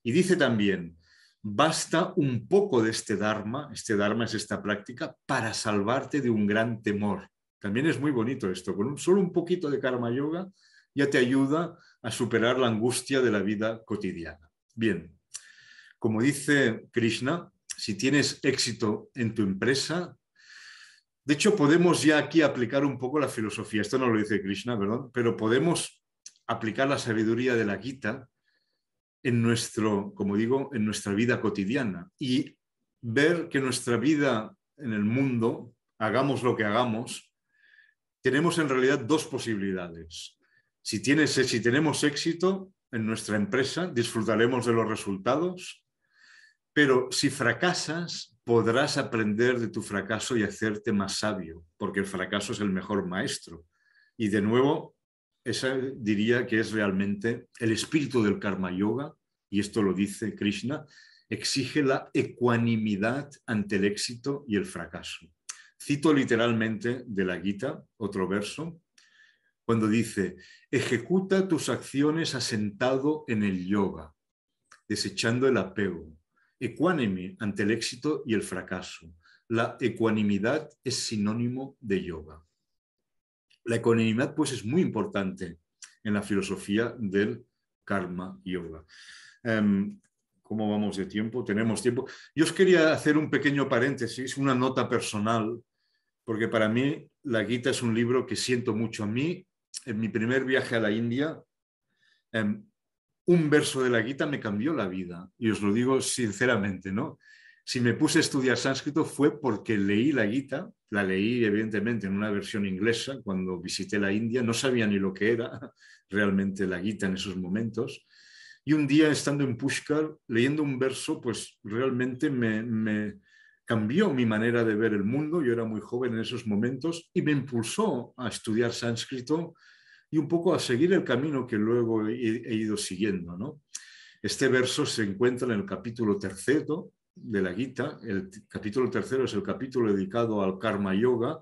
Y dice también, basta un poco de este dharma es esta práctica, para salvarte de un gran temor. También es muy bonito esto, con solo un poquito de karma yoga ya te ayuda a superar la angustia de la vida cotidiana. Bien, como dice Krishna, si tienes éxito en tu empresa, de hecho podemos ya aquí aplicar un poco la filosofía, esto no lo dice Krishna, perdón, pero podemos aplicar la sabiduría de la Gita en como digo, en nuestra vida cotidiana y ver que nuestra vida en el mundo, hagamos lo que hagamos, tenemos en realidad dos posibilidades. Si tenemos éxito en nuestra empresa, disfrutaremos de los resultados, pero si fracasas, podrás aprender de tu fracaso y hacerte más sabio, porque el fracaso es el mejor maestro. Y de nuevo, esa diría que es realmente el espíritu del karma yoga, y esto lo dice Krishna, exige la ecuanimidad ante el éxito y el fracaso. Cito literalmente de la Gita, otro verso, cuando dice, ejecuta tus acciones asentado en el yoga, desechando el apego, ecuánime ante el éxito y el fracaso. La ecuanimidad es sinónimo de yoga. La ecuanimidad, pues, es muy importante en la filosofía del karma yoga. ¿Cómo vamos de tiempo? Tenemos tiempo. Yo os quería hacer un pequeño paréntesis, una nota personal, porque para mí la Gita es un libro que siento mucho. A mí, en mi primer viaje a la India, un verso de la Gita me cambió la vida, y os lo digo sinceramente, ¿no? Si me puse a estudiar sánscrito fue porque leí la Gita, la leí evidentemente en una versión inglesa cuando visité la India, no sabía ni lo que era realmente la Gita en esos momentos, y un día estando en Pushkar, leyendo un verso, pues realmente me cambió mi manera de ver el mundo. Yo era muy joven en esos momentos y me impulsó a estudiar sánscrito y un poco a seguir el camino que luego he ido siguiendo, ¿no? Este verso se encuentra en el capítulo 3 de la Gita. El capítulo 3 es el capítulo dedicado al Karma Yoga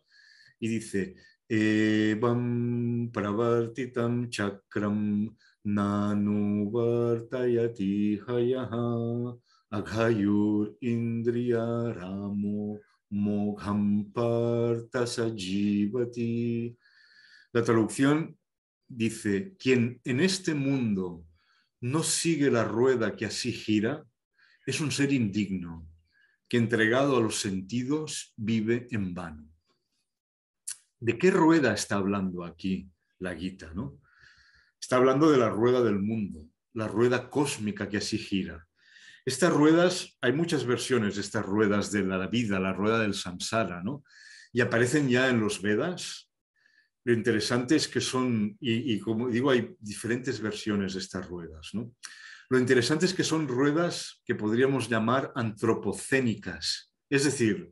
y dice: Evam pravartitam chakram nanu vartayati hayaha aghayur indriya ramo mogham parta sajivati. La traducción dice: quien en este mundo no sigue la rueda que así gira es un ser indigno, que entregado a los sentidos vive en vano. ¿De qué rueda está hablando aquí la Gita, ¿no? Está hablando de la rueda del mundo, la rueda cósmica que así gira. Estas ruedas, hay muchas versiones de estas ruedas de la vida, la rueda del samsara, ¿no? Y aparecen ya en los Vedas. Lo interesante es que son, y como digo, hay diferentes versiones de estas ruedas, ¿no? Lo interesante es que son ruedas que podríamos llamar antropocénicas, es decir,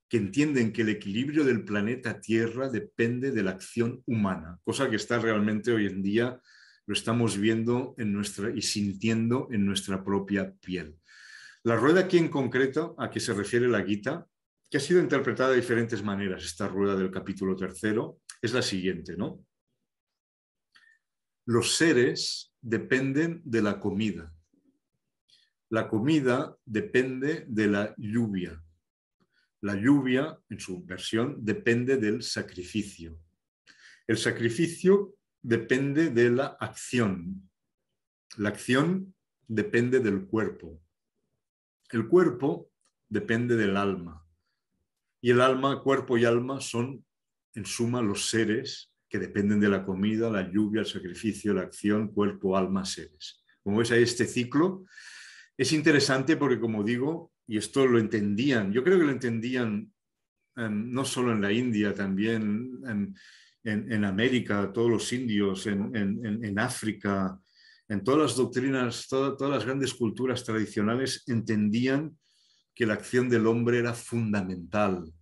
que entienden que el equilibrio del planeta Tierra depende de la acción humana, cosa que está realmente hoy en día, lo estamos viendo y sintiendo en nuestra propia piel. La rueda aquí en concreto, a que se refiere la Gita, que ha sido interpretada de diferentes maneras, esta rueda del capítulo 3, es la siguiente, ¿no? Los seres dependen de la comida. La comida depende de la lluvia. La lluvia, en su versión, depende del sacrificio. El sacrificio depende de la acción. La acción depende del cuerpo. El cuerpo depende del alma. Y el alma, cuerpo y alma son, en suma, los seres que dependen de la comida, la lluvia, el sacrificio, la acción, cuerpo, alma, seres. Como ves, hay este ciclo. Es interesante porque, como digo, y esto lo entendían, yo creo que lo entendían no solo en la India, también en América, todos los indios, en África, en todas las doctrinas, todas las grandes culturas tradicionales entendían que la acción del hombre era fundamental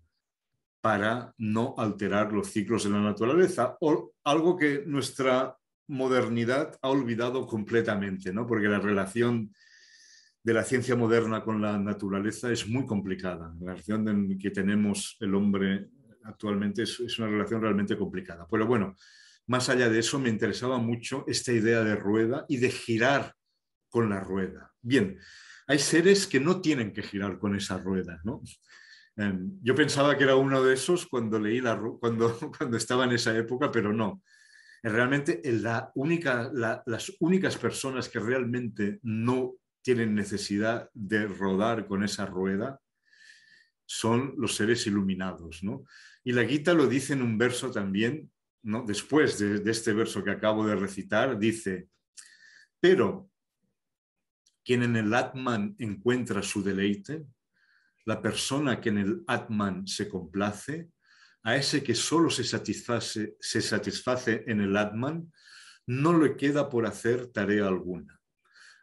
para no alterar los ciclos de la naturaleza, o algo que nuestra modernidad ha olvidado completamente, ¿no? Porque la relación de la ciencia moderna con la naturaleza es muy complicada. La relación que tenemos el hombre actualmente es una relación realmente complicada. Pero bueno, más allá de eso, me interesaba mucho esta idea de rueda y de girar con la rueda. Bien, hay seres que no tienen que girar con esa rueda, ¿no? Yo pensaba que era uno de esos cuando leí cuando estaba en esa época, pero no. Realmente las únicas personas que realmente no tienen necesidad de rodar con esa rueda son los seres iluminados, ¿no? Y la Gita lo dice en un verso también, ¿no? Después de este verso que acabo de recitar, dice: pero quien en el Atman encuentra su deleite, la persona que en el Atman se complace, a ese que solo se satisface en el Atman, no le queda por hacer tarea alguna.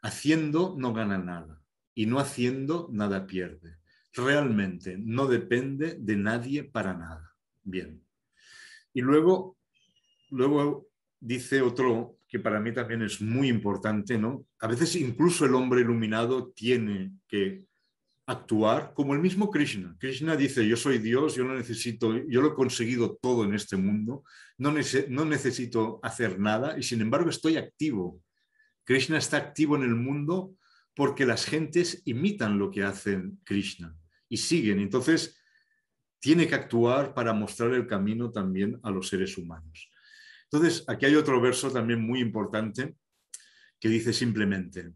Haciendo no gana nada y no haciendo nada pierde. Realmente no depende de nadie para nada. Bien. Y luego dice otro que para mí también es muy importante, ¿no? A veces incluso el hombre iluminado tiene que actuar como el mismo Krishna. Krishna dice: yo soy Dios, yo no necesito, yo lo he conseguido todo en este mundo, no necesito hacer nada y sin embargo estoy activo. Krishna está activo en el mundo porque las gentes imitan lo que hace Krishna y siguen. Entonces, tiene que actuar para mostrar el camino también a los seres humanos. Entonces, aquí hay otro verso también muy importante que dice simplemente: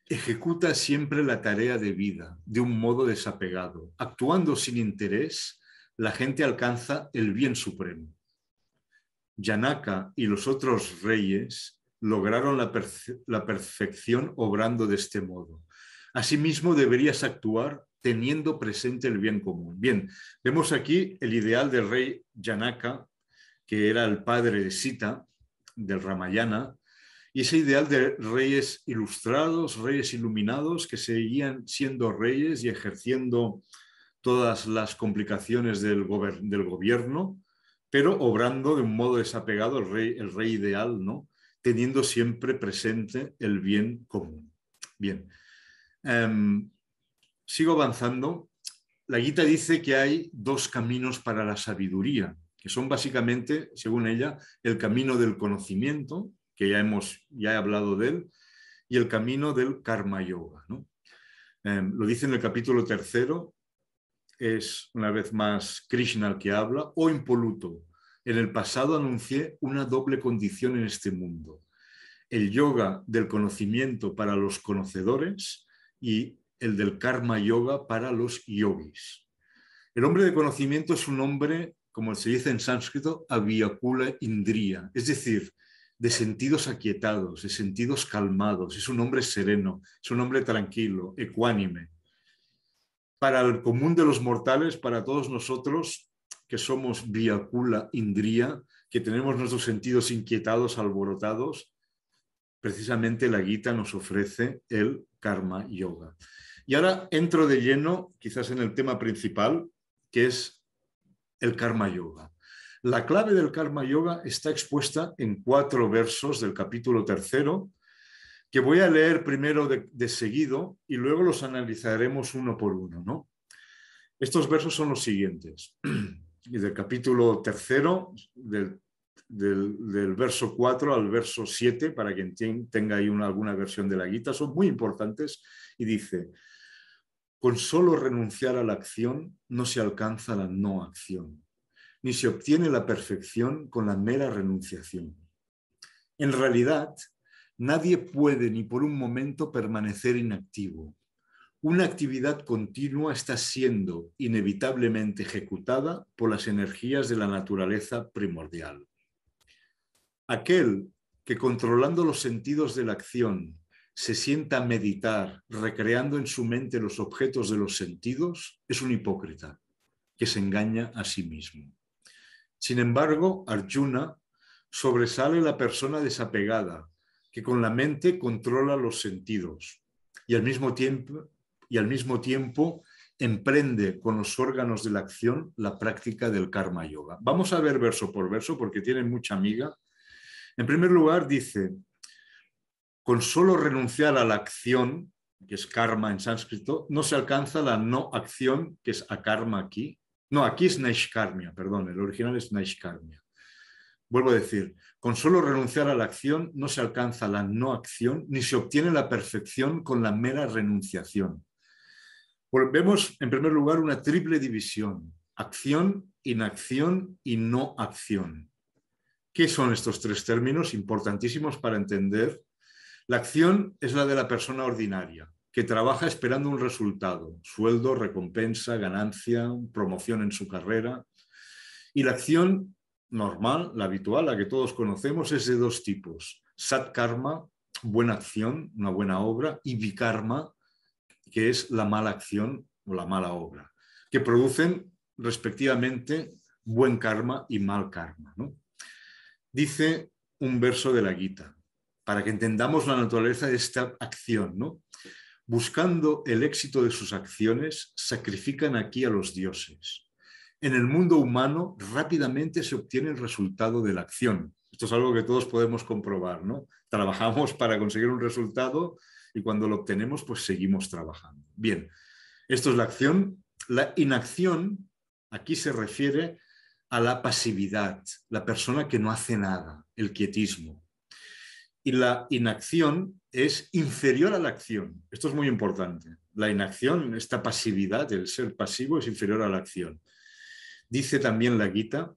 ejecuta siempre la tarea de vida de un modo desapegado. Actuando sin interés, la gente alcanza el bien supremo. Janaka y los otros reyes lograron la perfección obrando de este modo. Asimismo, deberías actuar teniendo presente el bien común. Bien, vemos aquí el ideal del rey Janaka, que era el padre de Sita, del Ramayana, y ese ideal de reyes ilustrados, reyes iluminados, que seguían siendo reyes y ejerciendo todas las complicaciones del gobierno, pero obrando de un modo desapegado, el rey ideal, ¿no? Teniendo siempre presente el bien común. Bien, sigo avanzando. La Gita dice que hay dos caminos para la sabiduría, que son básicamente, según ella, el camino del conocimiento, que ya he hablado de él, y el camino del karma yoga, ¿no? Lo dice en el capítulo 3, es una vez más Krishna el que habla: oh impoluto, en el pasado anuncié una doble condición en este mundo: el yoga del conocimiento para los conocedores y el del karma yoga para los yogis. El hombre de conocimiento es un hombre, como se dice en sánscrito, avyakula indriya, es decir, de sentidos aquietados, de sentidos calmados. Es un hombre sereno, es un hombre tranquilo, ecuánime. Para el común de los mortales, para todos nosotros que somos vyakula indriya, que tenemos nuestros sentidos inquietados, alborotados, precisamente la Gita nos ofrece el karma yoga. Y ahora entro de lleno, quizás en el tema principal, que es el karma yoga. La clave del karma yoga está expuesta en 4 versos del capítulo 3, que voy a leer primero de seguido y luego los analizaremos uno por uno, ¿no? Estos versos son los siguientes. Y del capítulo 3, del verso 4 al verso 7, para quien tenga ahí alguna versión de la Gita, son muy importantes, y dice: con solo renunciar a la acción no se alcanza la no acción, ni se obtiene la perfección con la mera renunciación. En realidad, nadie puede ni por un momento permanecer inactivo. Una actividad continua está siendo inevitablemente ejecutada por las energías de la naturaleza primordial. Aquel que, controlando los sentidos de la acción, se sienta a meditar, recreando en su mente los objetos de los sentidos, es un hipócrita que se engaña a sí mismo. Sin embargo, Arjuna, sobresale la persona desapegada, que con la mente controla los sentidos y al mismo tiempo emprende con los órganos de la acción la práctica del karma yoga. Vamos a ver verso por verso porque tienen mucha miga. En primer lugar dice: con solo renunciar a la acción, que es karma en sánscrito, no se alcanza la no acción, que es akarma aquí. No, aquí es naishkarmya, perdón, el original es naishkarmya. Vuelvo a decir, con solo renunciar a la acción no se alcanza la no acción, ni se obtiene la perfección con la mera renunciación. Vemos, en primer lugar, una triple división: acción, inacción y no acción. ¿Qué son estos 3 términos importantísimos para entender? La acción es la de la persona ordinaria, que trabaja esperando un resultado: sueldo, recompensa, ganancia, promoción en su carrera. Y la acción normal, la habitual, la que todos conocemos, es de 2 tipos: sat karma, buena acción, una buena obra, y vikarma, que es la mala acción o la mala obra, que producen respectivamente buen karma y mal karma, ¿no? Dice un verso de la Gita, para que entendamos la naturaleza de esta acción, ¿no? Buscando el éxito de sus acciones, sacrifican aquí a los dioses. En el mundo humano rápidamente se obtiene el resultado de la acción. Esto es algo que todos podemos comprobar, ¿no? Trabajamos para conseguir un resultado y cuando lo obtenemos, pues seguimos trabajando. Bien, esto es la acción. La inacción aquí se refiere a la pasividad, la persona que no hace nada, el quietismo. Y la inacción es inferior a la acción. Esto es muy importante. La inacción, esta pasividad, el ser pasivo, es inferior a la acción. Dice también la Gita,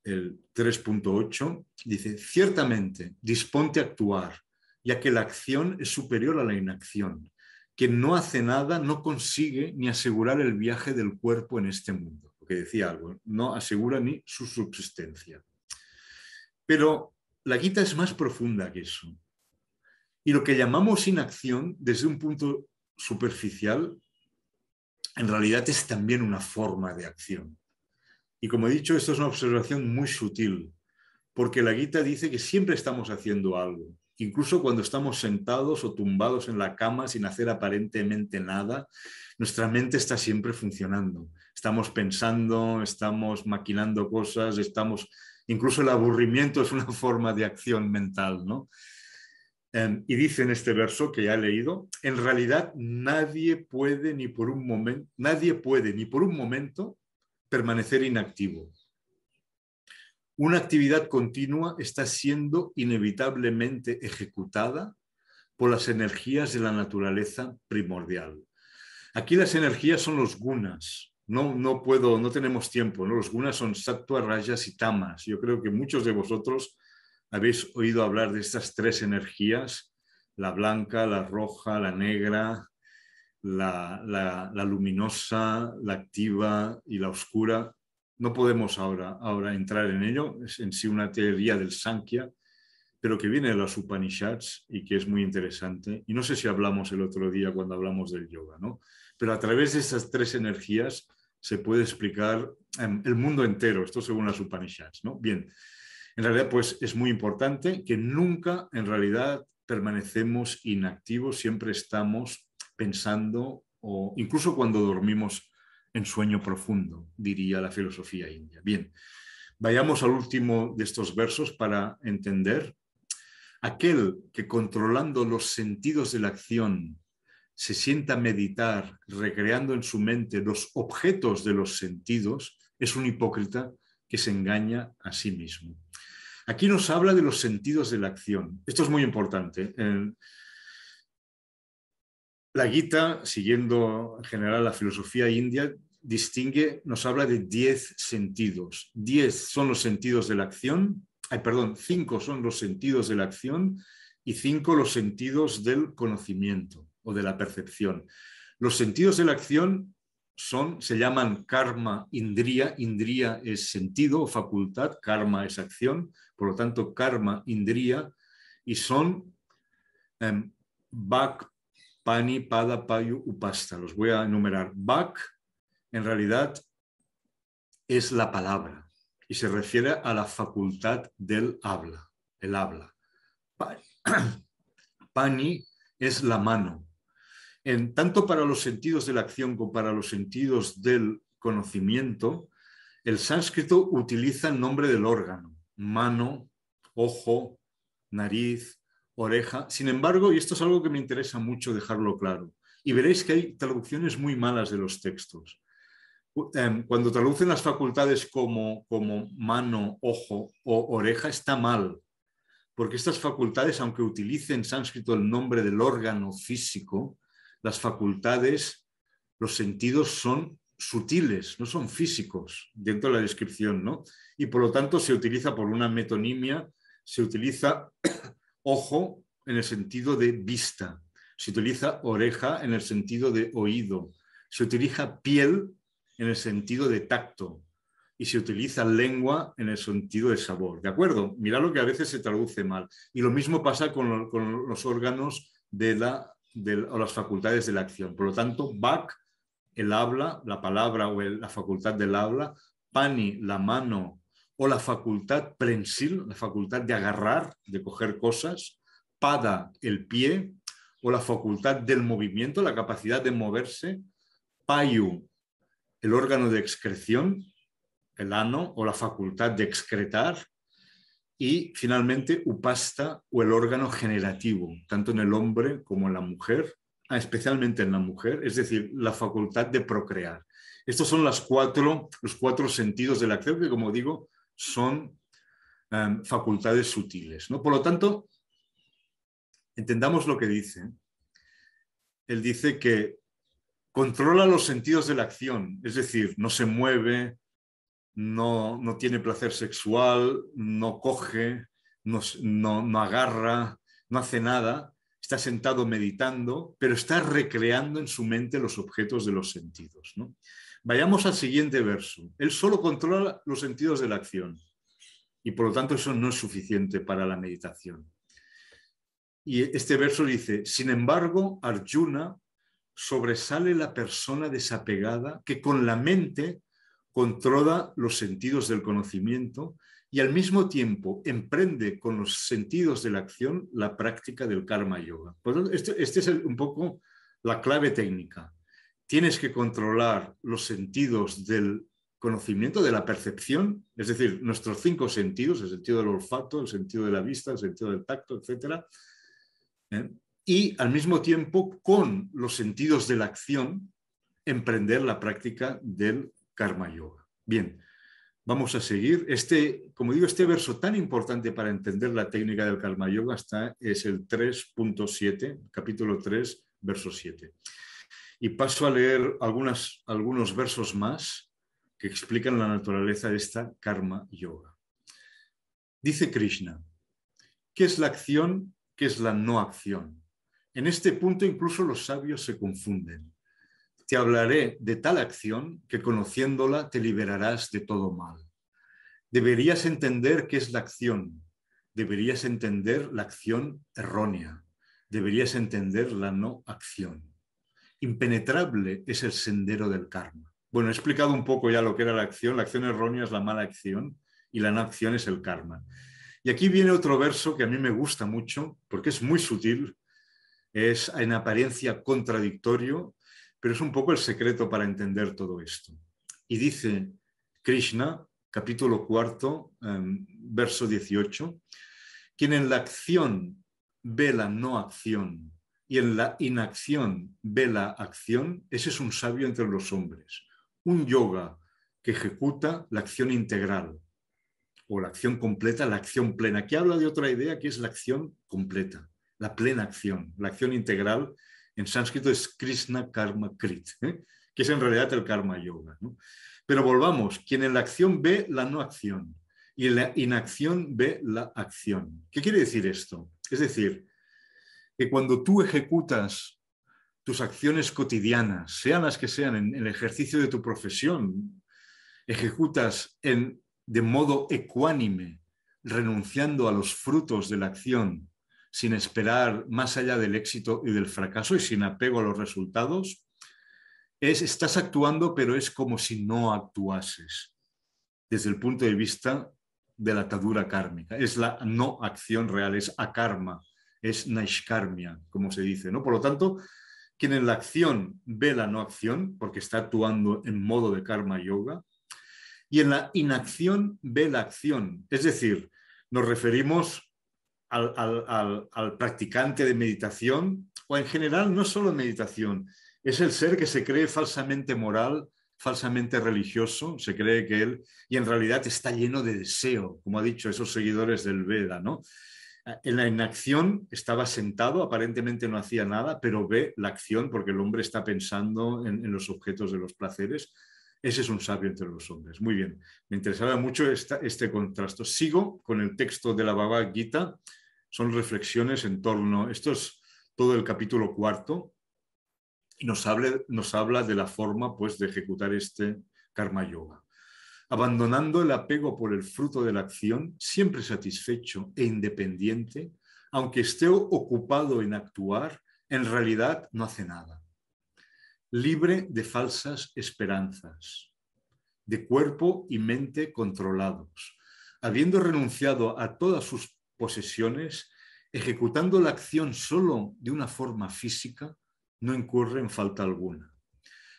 el 3.8, dice: ciertamente, disponte a actuar, ya que la acción es superior a la inacción. Quien no hace nada no consigue ni asegurar el viaje del cuerpo en este mundo. Porque decía algo, no asegura ni su subsistencia. Pero la Gita es más profunda que eso. Y lo que llamamos inacción, desde un punto superficial, en realidad es también una forma de acción. Y como he dicho, esto es una observación muy sutil, porque la Gita dice que siempre estamos haciendo algo. incluso cuando estamos sentados o tumbados en la cama sin hacer aparentemente nada, nuestra mente está siempre funcionando. Estamos pensando, estamos maquinando cosas, incluso el aburrimiento es una forma de acción mental, ¿no? Y dice en este verso que ya he leído, en realidad nadie puede ni por un momento permanecer inactivo. Una actividad continua está siendo inevitablemente ejecutada por las energías de la naturaleza primordial. Aquí las energías son los gunas. No tenemos tiempo, ¿no? Los gunas son sattva, rajas y tamas. Yo creo que muchos de vosotros habéis oído hablar de estas tres energías, la blanca, la roja, la negra, la luminosa, la activa y la oscura. No podemos ahora entrar en ello, es en sí una teoría del Sankhya, pero que viene de los Upanishads y que es muy interesante. Y no sé si hablamos el otro día cuando hablamos del yoga, ¿no? Pero a través de esas tres energías se puede explicar el mundo entero, esto según las Upanishads, ¿no? Bien, en realidad pues es muy importante que nunca en realidad permanecemos inactivos, siempre estamos pensando o incluso cuando dormimos en sueño profundo, diría la filosofía india. Bien, vayamos al último de estos versos para entender. Aquel que controlando los sentidos de la acción se sienta a meditar, recreando en su mente los objetos de los sentidos, es un hipócrita que se engaña a sí mismo. Aquí nos habla de los sentidos de la acción. Esto es muy importante. La Gita, siguiendo en general la filosofía india, nos habla de 10 sentidos. 10 son los sentidos de la acción, 5 son los sentidos de la acción y 5 los sentidos del conocimiento o de la percepción. Los sentidos de la acción se llaman karma indriya. Indriya es sentido o facultad, karma es acción, por lo tanto karma indriya, y son vak, pani, pada, payu, upasta. Los voy a enumerar. Vak en realidad es la palabra y se refiere a la facultad del habla, el habla. Pani es la mano. Tanto para los sentidos de la acción como para los sentidos del conocimiento, el sánscrito utiliza el nombre del órgano, mano, ojo, nariz, oreja. Sin embargo, y esto es algo que me interesa mucho dejarlo claro, y veréis que hay traducciones muy malas de los textos. Cuando traducen las facultades como mano, ojo o oreja, está mal, porque estas facultades, aunque utilicen en sánscrito el nombre del órgano físico, las facultades, los sentidos son sutiles, no son físicos dentro de la descripción, ¿no? Y por lo tanto se utiliza por una metonimia, se utiliza ojo en el sentido de vista, se utiliza oreja en el sentido de oído, se utiliza piel en el sentido de tacto y se utiliza lengua en el sentido de sabor, ¿de acuerdo? Mirad lo que a veces se traduce mal. Y lo mismo pasa con los órganos o las facultades de la acción. Por lo tanto, vak, el habla, la palabra o la facultad del habla, pani, la mano o la facultad prensil, la facultad de agarrar, de coger cosas, pada, el pie, o la facultad del movimiento, la capacidad de moverse, payu, el órgano de excreción, el ano, o la facultad de excretar, y finalmente upasta, o el órgano generativo, tanto en el hombre como en la mujer, especialmente en la mujer, es decir, la facultad de procrear. Estos son los cuatro sentidos de la acción que, como digo, son facultades sutiles, ¿no? Por lo tanto, entendamos lo que dice. Él dice que controla los sentidos de la acción, es decir, no se mueve, no tiene placer sexual, no coge, no agarra, no hace nada, está sentado meditando, pero está recreando en su mente los objetos de los sentidos, ¿no? Vayamos al siguiente verso. Él solo controla los sentidos de la acción y por lo tanto eso no es suficiente para la meditación. Y este verso dice, sin embargo, Arjuna, sobresale la persona desapegada que con la mente controla los sentidos del conocimiento y al mismo tiempo emprende con los sentidos de la acción la práctica del karma yoga. Pues este es un poco la clave técnica. Tienes que controlar los sentidos del conocimiento, de la percepción, es decir, nuestros 5 sentidos, el sentido del olfato, el sentido de la vista, el sentido del tacto, etc. Y al mismo tiempo, con los sentidos de la acción, emprender la práctica del karma yoga. Bien, vamos a seguir. Como digo, este verso tan importante para entender la técnica del karma yoga es el 3.7, capítulo 3, verso 7. Y paso a leer algunos versos más que explican la naturaleza de esta karma yoga. Dice Krishna, ¿qué es la acción? ¿Qué es la no acción? En este punto incluso los sabios se confunden. Te hablaré de tal acción que conociéndola te liberarás de todo mal. Deberías entender qué es la acción. Deberías entender la acción errónea. Deberías entender la no acción. Impenetrable es el sendero del karma. Bueno, he explicado un poco ya lo que era la acción. La acción errónea es la mala acción y la no acción es el karma. Y aquí viene otro verso que a mí me gusta mucho porque es muy sutil, es en apariencia contradictorio, pero es un poco el secreto para entender todo esto. Y dice Krishna, capítulo 4, verso 18, quien en la acción ve la no acción y en la inacción ve la acción, ese es un sabio entre los hombres. Un yoga que ejecuta la acción integral o la acción completa, la acción plena. Aquí habla de otra idea que es la acción completa, la plena acción, la acción integral. En sánscrito es Krishna Karma Krit, que es en realidad el karma yoga, ¿no? Pero volvamos, quien en la acción ve la no acción y en la inacción ve la acción. ¿Qué quiere decir esto? Es decir, que cuando tú ejecutas tus acciones cotidianas, sean las que sean, en el ejercicio de tu profesión, ejecutas de modo ecuánime, renunciando a los frutos de la acción, sin esperar más allá del éxito y del fracaso y sin apego a los resultados, estás actuando, pero es como si no actuases, desde el punto de vista de la atadura kármica. Es la no acción real, es akarma, es naishkarmia, como se dice, ¿no? Por lo tanto, quien en la acción ve la no acción, porque está actuando en modo de karma yoga, y en la inacción ve la acción. Es decir, nos referimos al practicante de meditación, o en general no solo meditación, es el ser que se cree falsamente moral, falsamente religioso, se cree que él, y en realidad está lleno de deseo, como ha dicho esos seguidores del Veda, ¿no? En la inacción estaba sentado, aparentemente no hacía nada, pero ve la acción porque el hombre está pensando en los objetos de los placeres. Ese es un sabio entre los hombres. Muy bien, me interesaba mucho este contraste. Sigo con el texto de la Bhagavad Gita. Son reflexiones en torno, esto es todo el capítulo 4, y nos habla de la forma, pues, de ejecutar este karma yoga. Abandonando el apego por el fruto de la acción, siempre satisfecho e independiente, aunque esté ocupado en actuar, en realidad no hace nada. Libre de falsas esperanzas, de cuerpo y mente controlados, habiendo renunciado a todas sus posesiones, ejecutando la acción solo de una forma física, no incurre en falta alguna.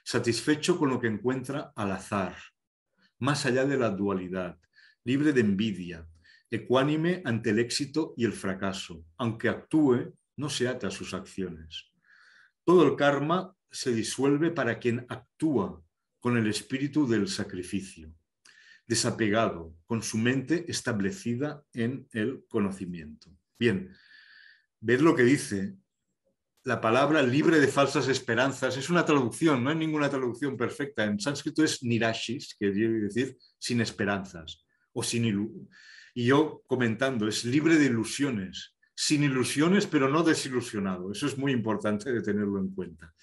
Satisfecho con lo que encuentra al azar, más allá de la dualidad, libre de envidia, ecuánime ante el éxito y el fracaso, aunque actúe, no se ata a sus acciones. Todo el karma se disuelve para quien actúa con el espíritu del sacrificio, desapegado, con su mente establecida en el conocimiento. Bien, ved lo que dice. La palabra libre de falsas esperanzas es una traducción, no hay ninguna traducción perfecta. En sánscrito es nirashis, que quiere decir sin esperanzas. Y yo comentando, es libre de ilusiones, sin ilusiones, pero no desilusionado. Eso es muy importante de tenerlo en cuenta.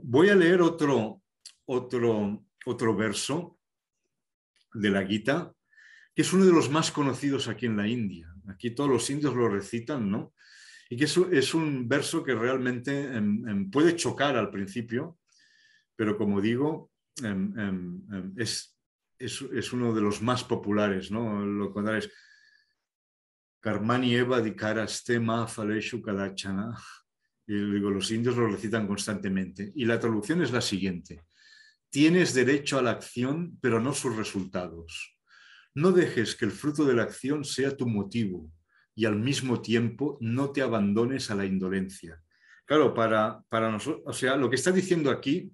Voy a leer otro verso de la Gita, que es uno de los más conocidos aquí en la India. Aquí todos los indios lo recitan, ¿no? Y que es un verso que realmente puede chocar al principio, pero como digo, es uno de los más populares, ¿no? Lo contrario es Karmani Eva Dikaras Tema Faleshu Kadachana. Y digo, los indios lo recitan constantemente. Y la traducción es la siguiente. Tienes derecho a la acción, pero no sus resultados. No dejes que el fruto de la acción sea tu motivo y al mismo tiempo no te abandones a la indolencia. Claro, para nosotros, o sea, lo que está diciendo aquí,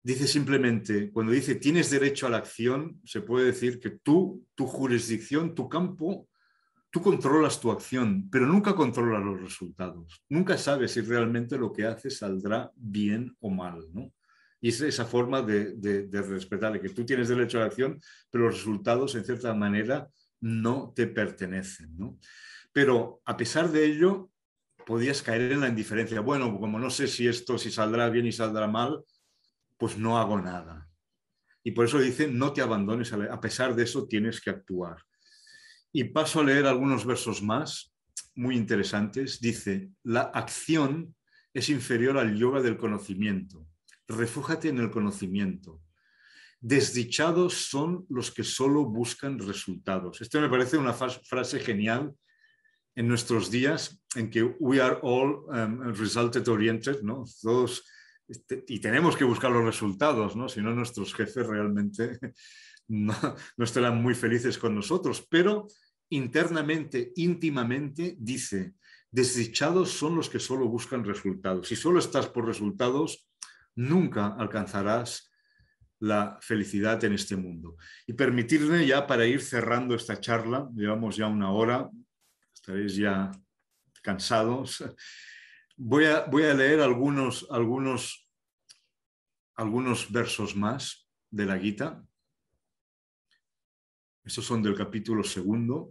dice simplemente, cuando dice tienes derecho a la acción, se puede decir que tú, tu jurisdicción, tu campo, tú controlas tu acción, pero nunca controlas los resultados. Nunca sabes si realmente lo que haces saldrá bien o mal, ¿no? Y es esa forma de respetarle, que tú tienes derecho a la acción, pero los resultados, en cierta manera, no te pertenecen, ¿no? Pero a pesar de ello, podías caer en la indiferencia. Bueno, como no sé si esto, si saldrá bien y saldrá mal, pues no hago nada. Y por eso dice, no te abandones, a pesar de eso tienes que actuar. Y paso a leer algunos versos más, muy interesantes. Dice, la acción es inferior al yoga del conocimiento. Refújate en el conocimiento. Desdichados son los que solo buscan resultados. Esto me parece una frase genial en nuestros días en que we are all resulted oriented, ¿no? Todos, y tenemos que buscar los resultados, ¿no? Si no, nuestros jefes realmente no estarán muy felices con nosotros, pero internamente, íntimamente, dice, desdichados son los que solo buscan resultados. Si solo estás por resultados, nunca alcanzarás la felicidad en este mundo. Y permitirme ya para ir cerrando esta charla, llevamos ya una hora, estaréis ya cansados. Voy a leer algunos versos más de la Gita. Estos son del capítulo 2.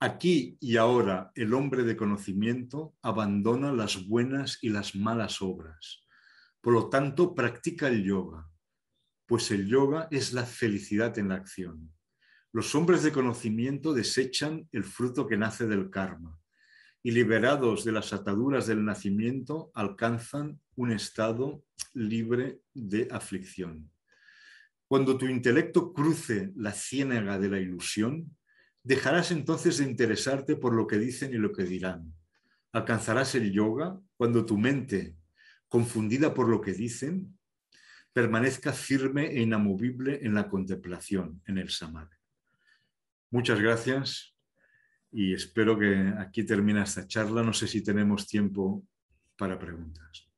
Aquí y ahora el hombre de conocimiento abandona las buenas y las malas obras. Por lo tanto, practica el yoga, pues el yoga es la felicidad en la acción. Los hombres de conocimiento desechan el fruto que nace del karma y liberados de las ataduras del nacimiento alcanzan un estado libre de aflicción. Cuando tu intelecto cruce la ciénaga de la ilusión, dejarás entonces de interesarte por lo que dicen y lo que dirán. Alcanzarás el yoga cuando tu mente, confundida por lo que dicen, permanezca firme e inamovible en la contemplación, en el samadhi. Muchas gracias y espero que aquí termine esta charla. No sé si tenemos tiempo para preguntas.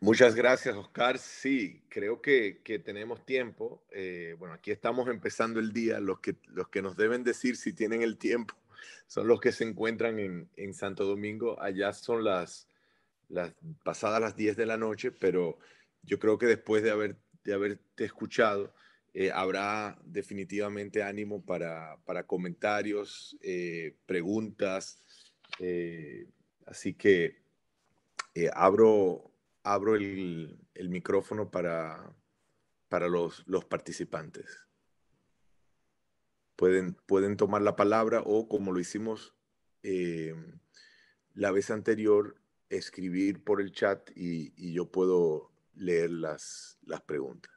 Muchas gracias, Oscar. Sí, creo que tenemos tiempo. Bueno, aquí estamos empezando el día. Los que nos deben decir si tienen el tiempo son los que se encuentran en Santo Domingo. Allá son las pasadas las 10 de la noche, pero yo creo que después de haberte escuchado, habrá definitivamente ánimo para comentarios, preguntas. Así que abro el micrófono para los participantes. Pueden tomar la palabra o, como lo hicimos eh, la vez anterior, escribir por el chat y yo puedo leer las preguntas.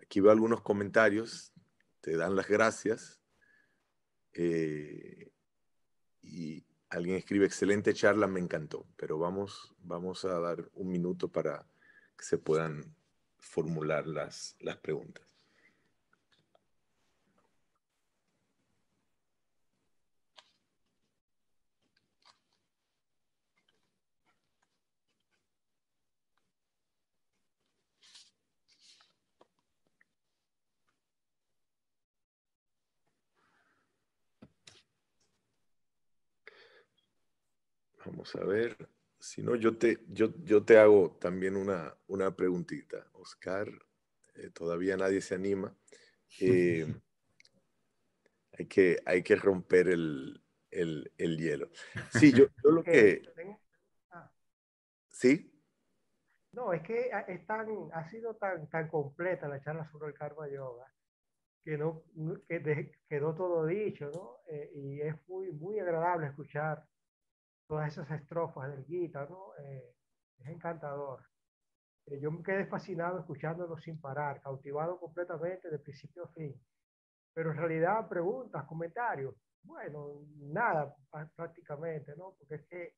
Aquí veo algunos comentarios, te dan las gracias. Y alguien escribe, excelente charla, me encantó, pero vamos a dar un minuto para que se puedan formular las preguntas. Vamos a ver. Si no, yo te hago también una preguntita. Oscar, todavía nadie se anima. Eh, hay que romper el hielo. Sí, yo lo Que que... tengo- ah, Sí, no, es que ha sido tan completa la charla sobre el karma yoga que quedó todo dicho, ¿no? Y es muy agradable escuchar todas esas estrofas del Gita, ¿no? es encantador. Yo me quedé fascinado escuchándolo sin parar, cautivado completamente de principio a fin. Pero en realidad, preguntas, comentarios, bueno, nada prácticamente, ¿no? Porque es que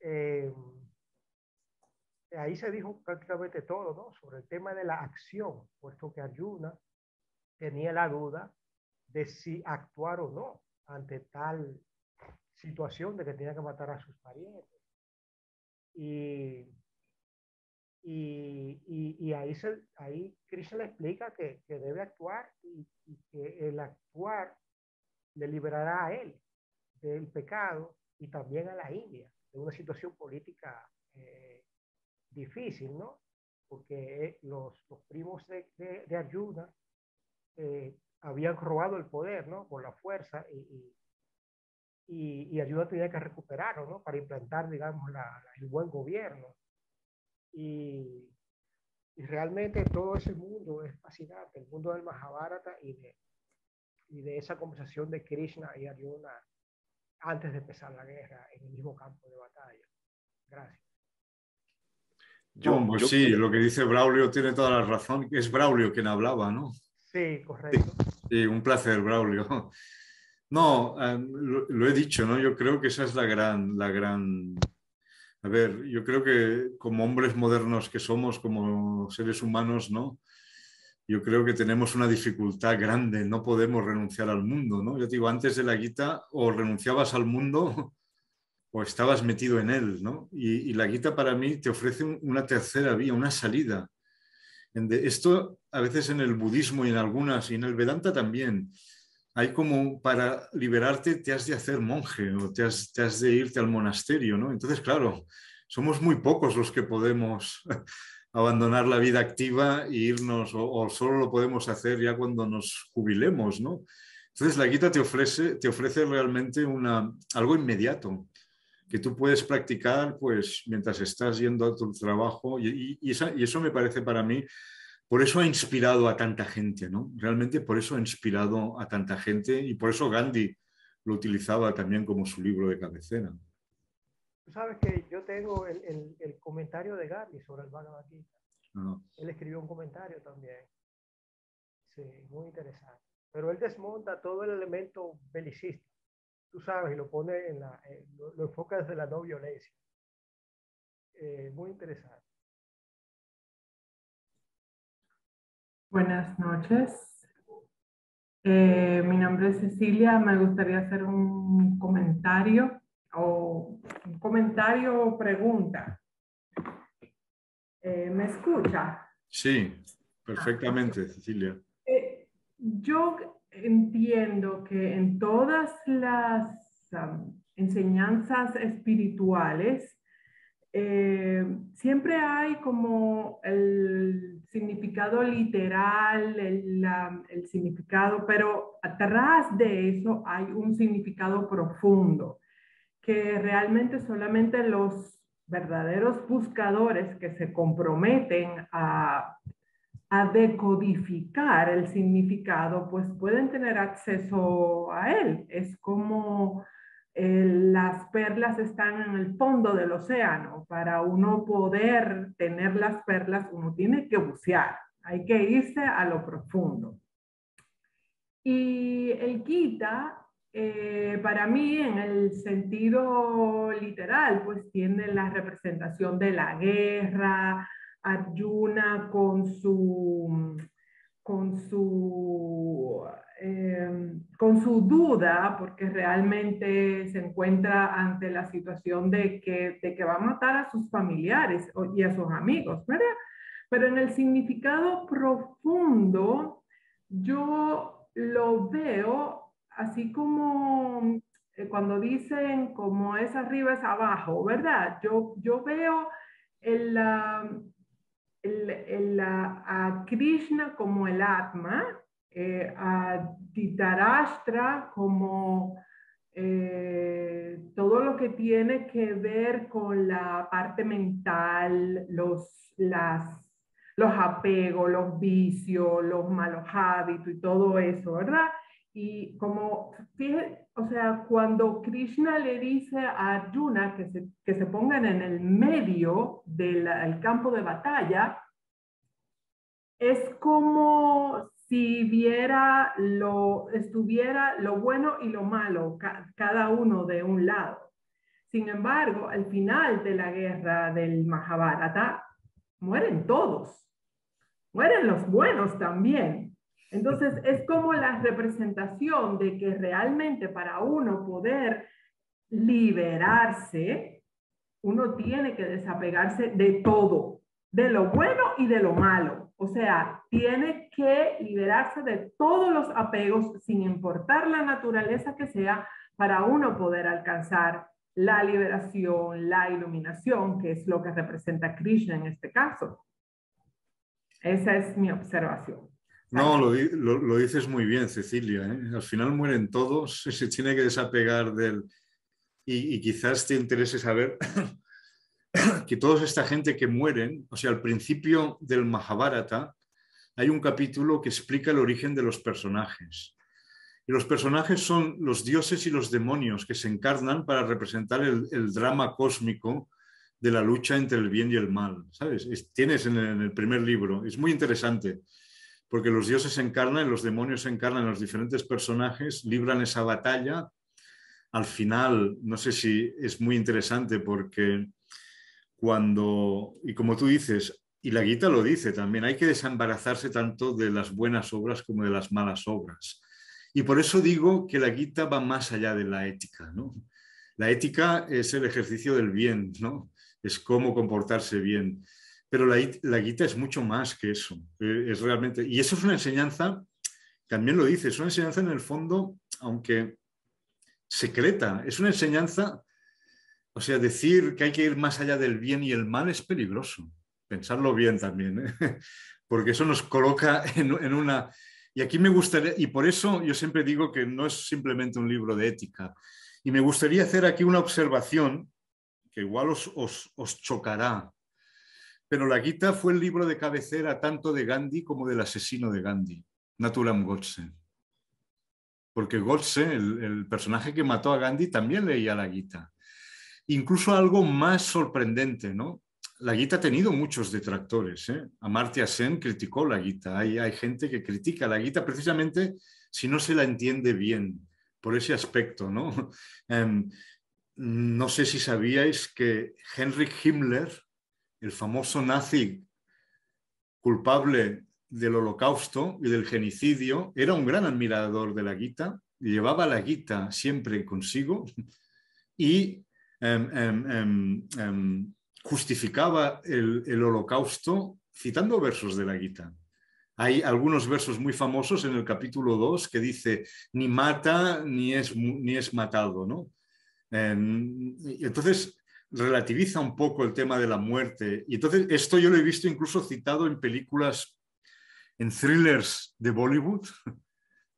eh, ahí se dijo prácticamente todo, ¿no? Sobre el tema de la acción, puesto que Arjuna tenía la duda de si actuar o no ante tal situación de que tenía que matar a sus parientes. Y, ahí Krishna le explica que debe actuar y que el actuar le liberará a él del pecado y también a la India, de una situación política difícil, ¿no? Porque los primos de Arjuna habían robado el poder, ¿no? Por la fuerza y Arjuna tenía que recuperarlo, ¿no? Para implantar, digamos, el buen gobierno. Y realmente todo ese mundo es fascinante, el mundo del Mahabharata y de esa conversación de Krishna y Arjuna antes de empezar la guerra en el mismo campo de batalla. Gracias. No, pues sí, lo que dice Braulio tiene toda la razón. Es Braulio quien hablaba, ¿no? Sí, correcto. Sí, un placer, Braulio. No, lo he dicho, ¿no? Yo creo que esa es la gran... A ver, yo creo que como hombres modernos que somos, como seres humanos, ¿no? Yo creo que tenemos una dificultad grande, no podemos renunciar al mundo, ¿no? Yo te digo, antes de la Gita o renunciabas al mundo o estabas metido en él, ¿no? Y la Gita para mí te ofrece una tercera vía, una salida. Esto a veces en el budismo y en algunas, y en el Vedanta también, hay como para liberarte te has de hacer monje o te has de irte al monasterio, ¿no? Entonces, claro, somos muy pocos los que podemos abandonar la vida activa e irnos, o solo lo podemos hacer ya cuando nos jubilemos, ¿no? Entonces, la Gita te ofrece realmente algo inmediato que tú puedes practicar pues, mientras estás yendo a tu trabajo y eso me parece para mí, por eso ha inspirado a tanta gente, ¿no? Realmente por eso ha inspirado a tanta gente y por eso Gandhi lo utilizaba también como su libro de cabecera. Tú sabes que yo tengo el comentario de Gandhi sobre el Bhagavad Gita. Él escribió un comentario también. Sí, muy interesante. Pero él desmonta todo el elemento belicista, tú sabes, y lo pone lo enfoca desde la no violencia. Muy interesante. Buenas noches. Mi nombre es Cecilia. Me gustaría hacer un comentario o pregunta. ¿Me escucha? Sí, perfectamente, Cecilia. Yo entiendo que en todas las enseñanzas espirituales siempre hay como el significado literal, el significado, pero atrás de eso hay un significado profundo que realmente solamente los verdaderos buscadores que se comprometen a decodificar el significado, pues pueden tener acceso a él. Es como las perlas están en el fondo del océano. Para uno poder tener las perlas, uno tiene que bucear. Hay que irse a lo profundo. Y el Gita, para mí, en el sentido literal, pues tiene la representación de la guerra, Arjuna con su duda, porque realmente se encuentra ante la situación de que va a matar a sus familiares y a sus amigos, ¿verdad? Pero en el significado profundo, yo lo veo así como cuando dicen como es arriba es abajo, ¿verdad? Yo veo a Krishna como el Atma, a Dhritarashtra como todo lo que tiene que ver con la parte mental, los apegos, los vicios, los malos hábitos y todo eso, ¿verdad? Y como, fíjate, o sea, cuando Krishna le dice a Arjuna que se pongan en el medio del campo de batalla, es como si estuviera lo bueno y lo malo, cada uno de un lado. Sin embargo, al final de la guerra del Mahabharata, mueren todos, mueren los buenos también. Entonces, es como la representación de que realmente para uno poder liberarse, uno tiene que desapegarse de todo, de lo bueno y de lo malo. O sea, tiene que liberarse de todos los apegos, sin importar la naturaleza que sea, para uno poder alcanzar la liberación, la iluminación, que es lo que representa Krishna en este caso. Esa es mi observación. No, lo dices muy bien, Cecilia, ¿eh? Al final mueren todos, se tiene que desapegar del... Y quizás te interese saber que toda esta gente que mueren, o sea, al principio del Mahabharata hay un capítulo que explica el origen de los personajes. Y los personajes son los dioses y los demonios que se encarnan para representar el drama cósmico de la lucha entre el bien y el mal, ¿sabes? Tienes en el primer libro, es muy interesante, porque los dioses se encarnan, los demonios se encarnan en los diferentes personajes, libran esa batalla. Al final, no sé si es muy interesante porque y como tú dices, y la Gita lo dice también, hay que desembarazarse tanto de las buenas obras como de las malas obras. Y por eso digo que la Gita va más allá de la ética, ¿no? La ética es el ejercicio del bien, ¿no? Es cómo comportarse bien. Pero la Gita es mucho más que eso. Es realmente, y eso es una enseñanza, también lo dice, es una enseñanza en el fondo, aunque secreta, es una enseñanza, o sea, decir que hay que ir más allá del bien y el mal es peligroso. Pensarlo bien también, ¿eh? Porque eso nos coloca en una... Y aquí me gustaría, y por eso yo siempre digo que no es simplemente un libro de ética. Y me gustaría hacer aquí una observación que igual os chocará. Pero la Gita fue el libro de cabecera tanto de Gandhi como del asesino de Gandhi, Nathuram Godse. Porque Godse, el personaje que mató a Gandhi, también leía la Gita. Incluso algo más sorprendente, ¿no? La Gita ha tenido muchos detractores, ¿eh? Amartya Sen criticó la Gita. Hay gente que critica la Gita precisamente si no se la entiende bien, por ese aspecto, ¿no? No sé si sabíais que Heinrich Himmler, el famoso nazi culpable del holocausto y del genocidio, era un gran admirador de la Gita, llevaba la Gita siempre consigo y justificaba el holocausto citando versos de la Gita. Hay algunos versos muy famosos en el capítulo 2 que dice ni mata ni es matado, ¿no? Entonces relativiza un poco el tema de la muerte. Y entonces esto yo lo he visto incluso citado en películas, en thrillers de Bollywood,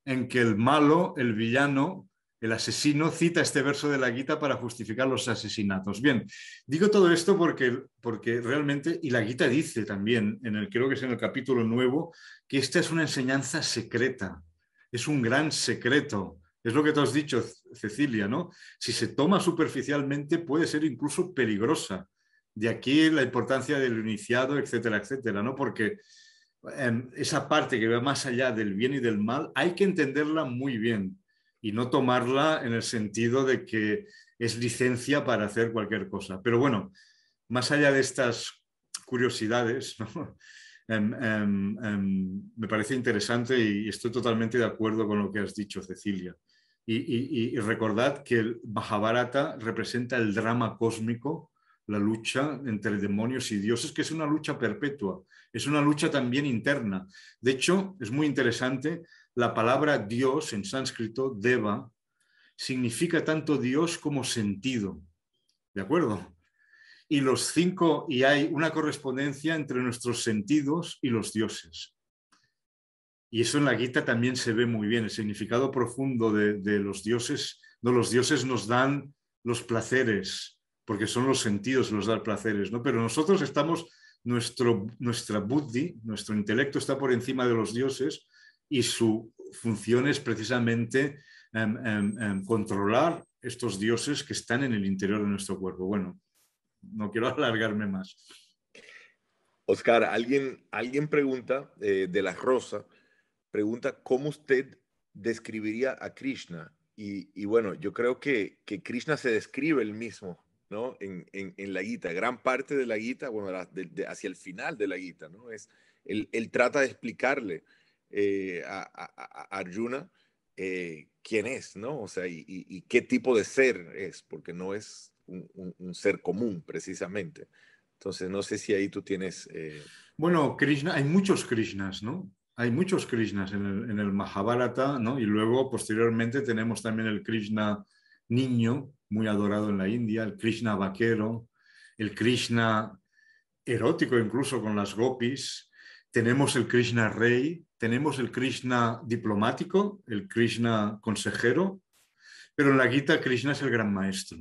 en que el malo, el villano, el asesino cita este verso de la Gita para justificar los asesinatos. Bien, digo todo esto porque realmente, y la Gita dice también, creo que es en el capítulo nuevo, que esta es una enseñanza secreta, es un gran secreto. Es lo que tú has dicho, Cecilia, ¿no? Si se toma superficialmente puede ser incluso peligrosa. De aquí la importancia del iniciado, etcétera, etcétera, ¿no? Porque esa parte que va más allá del bien y del mal hay que entenderla muy bien y no tomarla en el sentido de que es licencia para hacer cualquier cosa. Pero bueno, más allá de estas curiosidades, ¿no? Me parece interesante y estoy totalmente de acuerdo con lo que has dicho, Cecilia. Y recordad que el Mahabharata representa el drama cósmico, la lucha entre demonios y dioses, que es una lucha perpetua, es una lucha también interna. De hecho, es muy interesante, la palabra Dios en sánscrito, Deva, significa tanto Dios como sentido, ¿de acuerdo? Y hay una correspondencia entre nuestros sentidos y los dioses. Y eso en la Gita también se ve muy bien, el significado profundo de los dioses. No, los dioses nos dan los placeres, porque son los sentidos los dan placeres, ¿no? Pero nosotros estamos, nuestra buddhi, nuestro intelecto está por encima de los dioses, y su función es precisamente controlar estos dioses que están en el interior de nuestro cuerpo. Bueno, no quiero alargarme más. Oscar, alguien pregunta, de la Rosa, pregunta cómo usted describiría a Krishna. Y bueno, yo creo que Krishna se describe él mismo, ¿no? En la Gita. Gran parte de la Gita, bueno, hacia el final de la Gita, ¿no? Él trata de explicarle a Arjuna quién es, ¿no? O sea, y qué tipo de ser es, porque no es un ser común, precisamente. Entonces, no sé si ahí tú tienes... Bueno, Krishna, hay muchos Krishnas, ¿no? Hay muchos Krishnas en el Mahabharata, ¿no? Y luego, posteriormente, tenemos también el Krishna niño, muy adorado en la India, el Krishna vaquero, el Krishna erótico incluso con las gopis, tenemos el Krishna rey, tenemos el Krishna diplomático, el Krishna consejero, pero en la Gita Krishna es el gran maestro.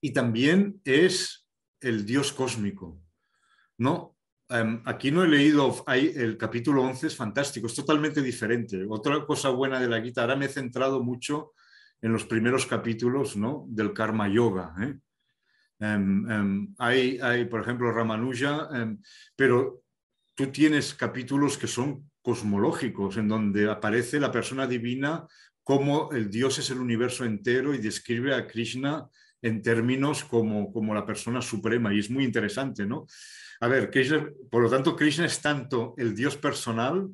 Y también es el dios cósmico, ¿no? Aquí no he leído, el capítulo 11 es fantástico, es totalmente diferente. Otra cosa buena de la Gita, ahora me he centrado mucho en los primeros capítulos, ¿no? Del Karma Yoga, ¿eh? Hay, por ejemplo, Ramanuja, pero tú tienes capítulos que son cosmológicos, en donde aparece la persona divina como el Dios es el universo entero y describe a Krishna en términos como la persona suprema, y es muy interesante, ¿no? A ver, Krishna, por lo tanto, Krishna es tanto el Dios personal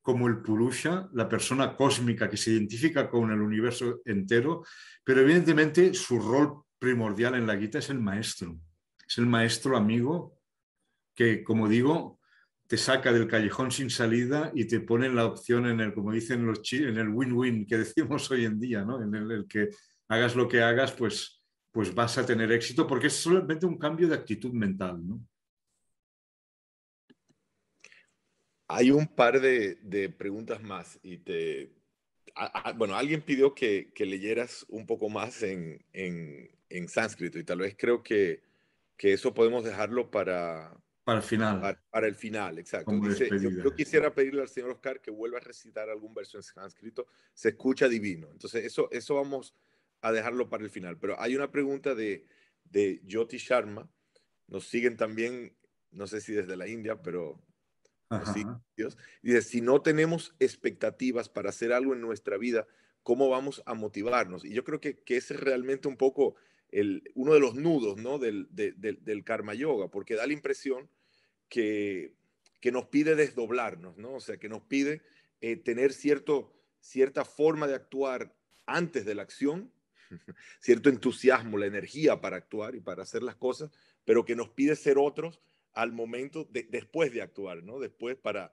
como el Purusha, la persona cósmica que se identifica con el universo entero, pero evidentemente su rol primordial en la Gita es el maestro amigo que, como digo, te saca del callejón sin salida y te pone la opción en el, como dicen los chinos, en el win-win que decimos hoy en día, ¿no? En el que hagas lo que hagas, pues vas a tener éxito, porque es solamente un cambio de actitud mental, ¿no? Hay un par de preguntas más y bueno, alguien pidió que leyeras un poco más en sánscrito y tal vez creo que eso podemos dejarlo Para el final, para el final, exacto. como Dice, despedida. yo quisiera pedirle al señor Oscar que vuelva a recitar algún verso en sánscrito, se escucha divino. Entonces, eso vamos a dejarlo para el final. Pero hay una pregunta de Jyoti Sharma, nos siguen también, no sé si desde la India, pero nos siguen, Dios. Dice, si no tenemos expectativas para hacer algo en nuestra vida, ¿cómo vamos a motivarnos? Y yo creo que ese es realmente un poco uno de los nudos, ¿no? del karma yoga, porque da la impresión que nos pide desdoblarnos, ¿no? O sea, que nos pide tener cierta forma de actuar antes de la acción, cierto entusiasmo, la energía para actuar y para hacer las cosas, pero que nos pide ser otros al momento después de actuar, ¿no? Después para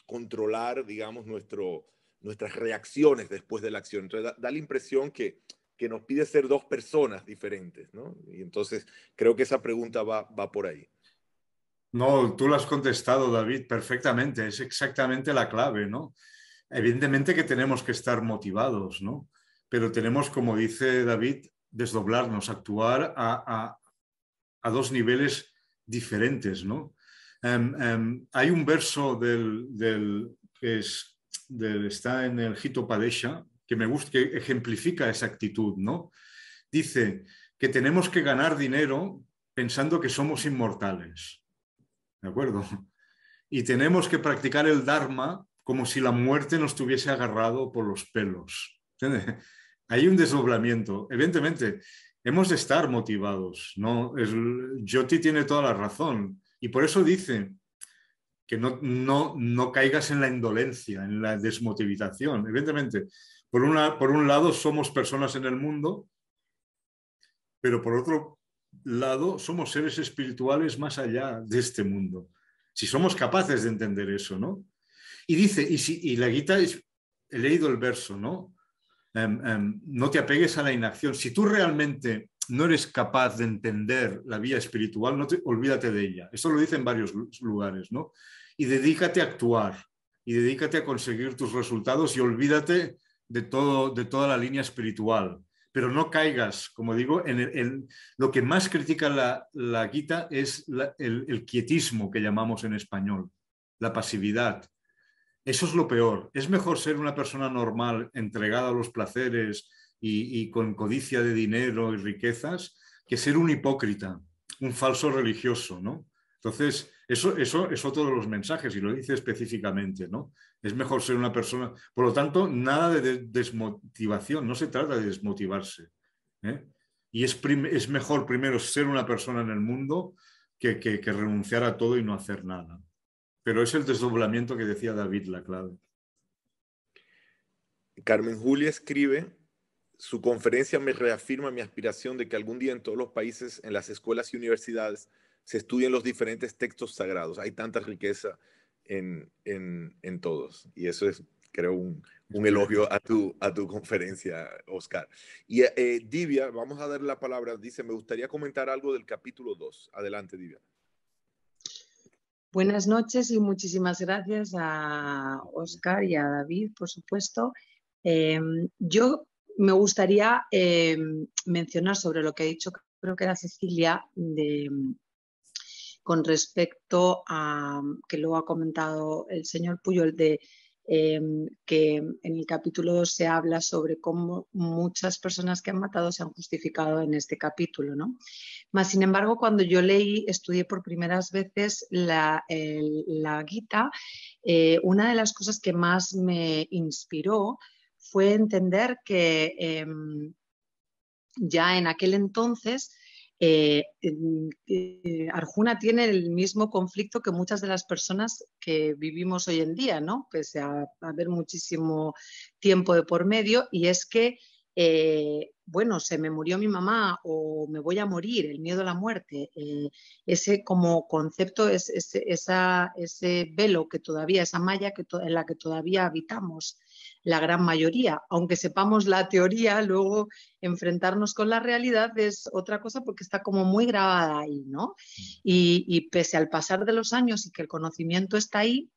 controlar, digamos, nuestras reacciones después de la acción. Entonces da la impresión que nos pide ser dos personas diferentes, ¿no? Y entonces creo que esa pregunta va por ahí. No, tú lo has contestado, David, perfectamente. Es exactamente la clave, ¿no? Evidentemente que tenemos que estar motivados, ¿no? Pero tenemos, como dice David, desdoblarnos, actuar a dos niveles diferentes, ¿no? Hay un verso que está en el Hitopadesha que me gusta, que ejemplifica esa actitud, ¿no? Dice que tenemos que ganar dinero pensando que somos inmortales, ¿de acuerdo? Y tenemos que practicar el Dharma como si la muerte nos tuviese agarrado por los pelos. ¿Entiendes? Hay un desdoblamiento. Evidentemente, hemos de estar motivados, ¿no? Jyoti tiene toda la razón. Y por eso dice que no caigas en la indolencia, en la desmotivación. Evidentemente, por un lado somos personas en el mundo, pero por otro lado somos seres espirituales más allá de este mundo. Si somos capaces de entender eso, ¿no? Y dice, y la Gita, he leído el verso, ¿no? No te apegues a la inacción. Si tú realmente no eres capaz de entender la vía espiritual, olvídate de ella. Eso lo dice en varios lugares, ¿no? Y dedícate a actuar, y dedícate a conseguir tus resultados y olvídate de toda la línea espiritual. Pero no caigas, como digo, lo que más critica la Gita es el quietismo que llamamos en español, la pasividad. Eso es lo peor. Es mejor ser una persona normal, entregada a los placeres y con codicia de dinero y riquezas, que ser un hipócrita, un falso religioso, ¿no? Entonces, eso es otro de los mensajes y lo dice específicamente, ¿no? Es mejor ser una persona... Por lo tanto, nada de desmotivación, no se trata de desmotivarse, ¿eh? Y es mejor primero ser una persona en el mundo que renunciar a todo y no hacer nada. Pero es el desdoblamiento que decía David la clave. Carmen Julia escribe, su conferencia me reafirma mi aspiración de que algún día en todos los países, en las escuelas y universidades, se estudien los diferentes textos sagrados. Hay tanta riqueza en todos. Y eso es, creo, un elogio a tu conferencia, Oscar. Y Divya, vamos a darle la palabra. Dice, me gustaría comentar algo del capítulo 2. Adelante, Divya. Buenas noches y muchísimas gracias a Oscar y a David, por supuesto. Yo me gustaría mencionar sobre lo que ha dicho, creo que era Cecilia, con respecto a, que luego ha comentado el señor Puyol, de que en el capítulo 2 se habla sobre cómo muchas personas que han matado se han justificado en este capítulo, ¿no? Más sin embargo, cuando yo estudié por primeras veces la Gita, una de las cosas que más me inspiró fue entender que ya en aquel entonces Arjuna tiene el mismo conflicto que muchas de las personas que vivimos hoy en día, ¿no? Pese a haber muchísimo tiempo de por medio, y es que bueno, se me murió mi mamá o me voy a morir, el miedo a la muerte, ese como concepto, ese velo que todavía, esa malla en la que todavía habitamos la gran mayoría, aunque sepamos la teoría, luego enfrentarnos con la realidad es otra cosa porque está como muy grabada ahí, ¿no? Y pese al pasar de los años y que el conocimiento está ahí,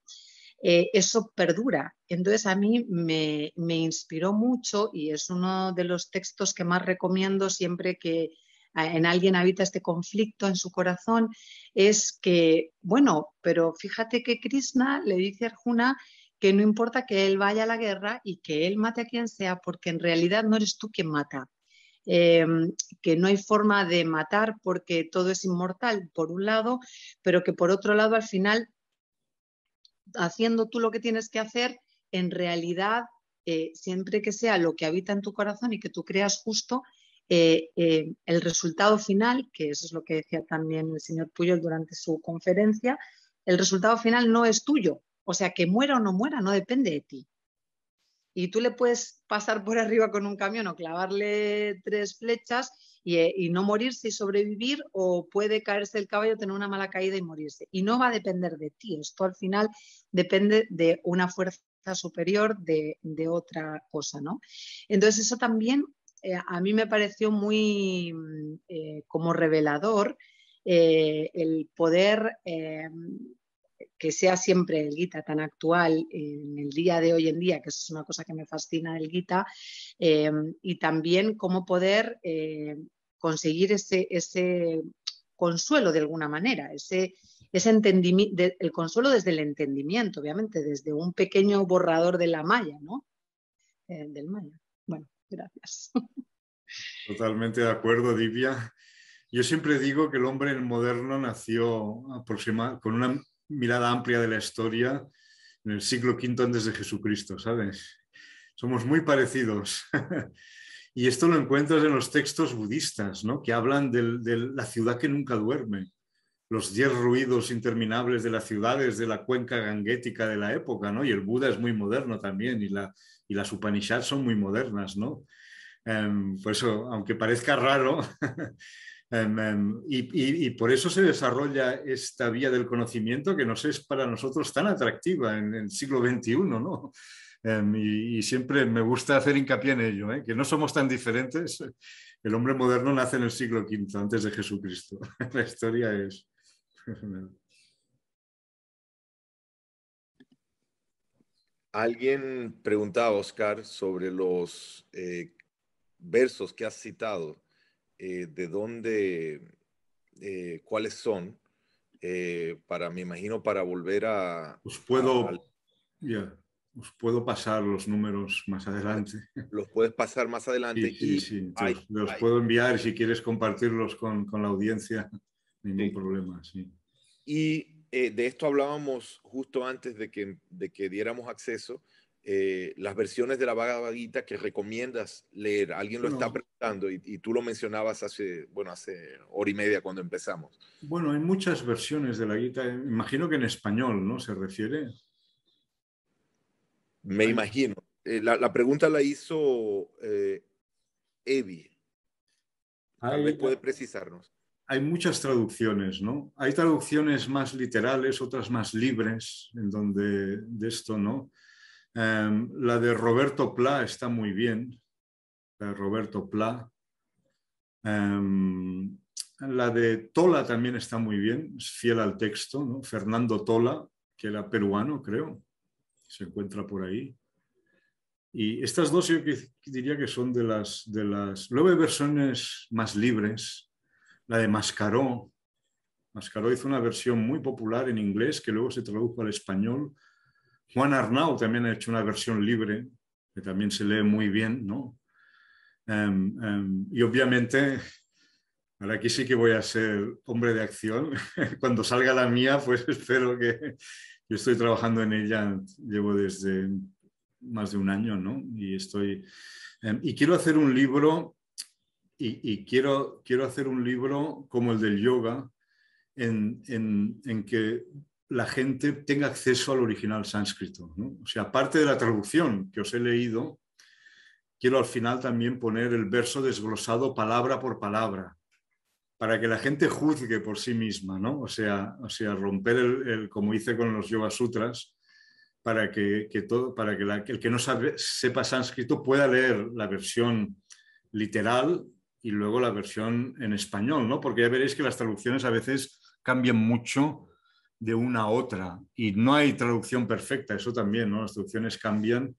eso perdura. Entonces a mí me inspiró mucho y es uno de los textos que más recomiendo siempre que en alguien habita este conflicto en su corazón, es que, bueno, pero fíjate que Krishna le dice a Arjuna que no importa que él vaya a la guerra y que él mate a quien sea, porque en realidad no eres tú quien mata. Que no hay forma de matar porque todo es inmortal, por un lado, pero que por otro lado, al final, haciendo tú lo que tienes que hacer, en realidad, siempre que sea lo que habita en tu corazón y que tú creas justo, el resultado final, que eso es lo que decía también el señor Puyol durante su conferencia, el resultado final no es tuyo. O sea, que muera o no muera no depende de ti. Y tú le puedes pasar por arriba con un camión o clavarle 3 flechas y no morirse y sobrevivir, o puede caerse el caballo, tener una mala caída y morirse. Y no va a depender de ti. Esto al final depende de una fuerza superior, de otra cosa, ¿no? Entonces eso también a mí me pareció muy como revelador, el poder... que sea siempre el Gita tan actual en el día de hoy en día, que eso es una cosa que me fascina del Gita, y también cómo poder conseguir ese consuelo de alguna manera, ese entendimiento, el consuelo desde el entendimiento, obviamente, desde un pequeño borrador de la malla, ¿no? Del malla. Bueno, gracias. Totalmente de acuerdo, Divya. Yo siempre digo que el hombre moderno nació con una mirada amplia de la historia en el siglo V antes de Jesucristo, ¿sabes? Somos muy parecidos. Y esto lo encuentras en los textos budistas, ¿no? Que hablan de la ciudad que nunca duerme, los 10 ruidos interminables de las ciudades de la cuenca ganguética de la época, ¿no? Y el Buda es muy moderno también, y las Upanishads son muy modernas, ¿no? Por eso, aunque parezca raro, y por eso se desarrolla esta vía del conocimiento que nos es para nosotros tan atractiva en el siglo XXI, ¿no? Y siempre me gusta hacer hincapié en ello, que no somos tan diferentes. El hombre moderno nace en el siglo V, antes de Jesucristo. La historia es... Alguien preguntaba, Oscar, sobre los versos que has citado, de dónde, cuáles son, me imagino, para volver a... Os puedo Ya, os puedo pasar los números más adelante. Los puedes pasar más adelante. Sí. Los puedo enviar si quieres compartirlos con la audiencia. Ningún problema, sí. Y de esto hablábamos justo antes de que diéramos acceso. Las versiones de la Bhagavad Gita que recomiendas leer. Alguien lo está preguntando y tú lo mencionabas hace hora y media cuando empezamos. Bueno, hay muchas versiones de la Gita. Imagino que en español, ¿no? ¿Se refiere? Me imagino. La pregunta la hizo Evi. Tal vez puede precisarnos. Hay muchas traducciones, ¿no? Hay traducciones más literales, otras más libres, en donde de esto, ¿no? La de Roberto Pla está muy bien, la de Roberto Pla. La de Tola también está muy bien, es fiel al texto, ¿no? Fernando Tola, que era peruano, creo, se encuentra por ahí. Y estas dos yo diría que son de las... Luego hay versiones más libres, la de Mascaró. Mascaró hizo una versión muy popular en inglés que luego se tradujo al español. Juan Arnau también ha hecho una versión libre, que también se lee muy bien, ¿no? Y obviamente, ahora aquí sí que voy a ser hombre de acción. Cuando salga la mía, pues espero que... Yo estoy trabajando en ella, llevo desde más de un año, ¿no? Y quiero hacer un libro, y quiero hacer un libro como el del yoga, en que la gente tenga acceso al original sánscrito, ¿no? O sea, aparte de la traducción que os he leído, quiero al final también poner el verso desglosado palabra por palabra, para que la gente juzgue por sí misma, ¿no? O sea romper como hice con los Yoga Sutras, para que el que no sepa sánscrito pueda leer la versión literal y luego la versión en español, ¿no? Porque ya veréis que las traducciones a veces cambian mucho de una a otra y no hay traducción perfecta, eso también, ¿no? Las traducciones cambian.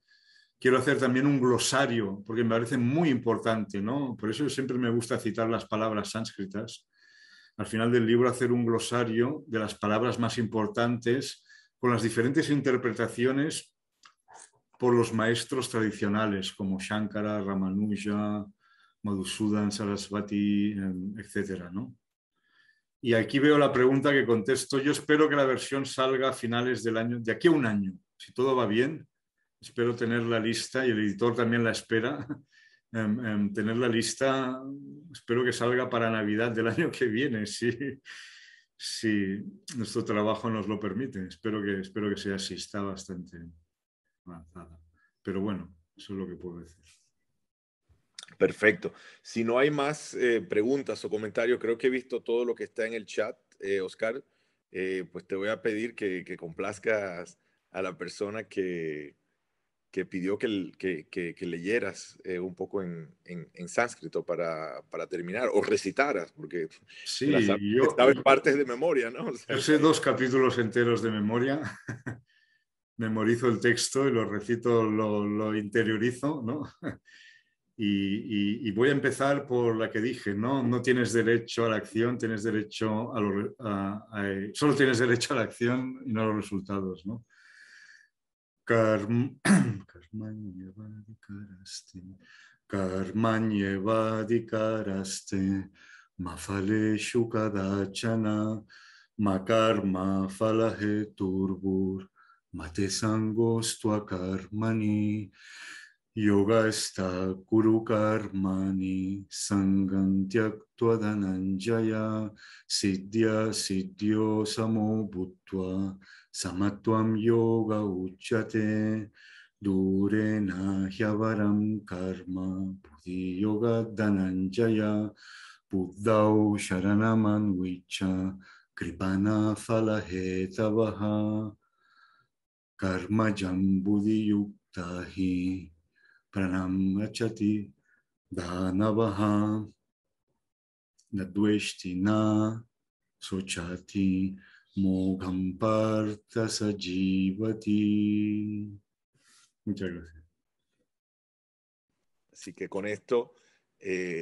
Quiero hacer también un glosario, porque me parece muy importante, ¿no? Por eso siempre me gusta citar las palabras sánscritas. Al final del libro hacer un glosario de las palabras más importantes con las diferentes interpretaciones por los maestros tradicionales como Shankara, Ramanuja, Madhusudan Sarasvati, etcétera, ¿no? Y aquí veo la pregunta que contesto. Yo espero que la versión salga a finales del año, de aquí a un año. Si todo va bien, espero tener la lista y el editor también la espera. Tener la lista, espero que salga para Navidad del año que viene, si nuestro trabajo nos lo permite. Espero que sea así, está bastante avanzada. Pero bueno, eso es lo que puedo decir. Perfecto. Si no hay más preguntas o comentarios, creo que he visto todo lo que está en el chat, Oscar. Pues te voy a pedir que complazcas a la persona que pidió que leyeras un poco en sánscrito para terminar, o recitaras, porque sí, sabes partes de memoria, ¿no? O sea, yo sé 2 capítulos enteros de memoria. Memorizo el texto y lo recito, lo interiorizo, ¿no? Y voy a empezar por la que dije, ¿no? No tienes derecho a la acción, tienes derecho solo tienes derecho a la acción y no a los resultados, ¿no? Karmanyevadikaraste mafaleshu kadachana makarma falaheturbur mate sangostva karmani yoga esta kuru karmani sangantyaktua dhananjaya siddhya siddhyo samo bhuttva samatvam yoga uchyate durena hyavaram karma buddhi yoga dhananjaya buddhau sharanam anvicha kripana falahetavaha karma jam buddhi yuktahi pranam gacchati dhanavaha nadveshti na sochati Mogham Partha Sajivati. Muchas gracias. Así que con esto,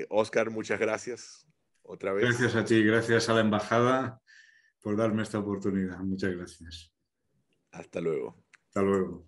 Oscar, muchas gracias otra vez. Gracias a ti, gracias a la embajada por darme esta oportunidad. Muchas gracias. Hasta luego. Hasta luego.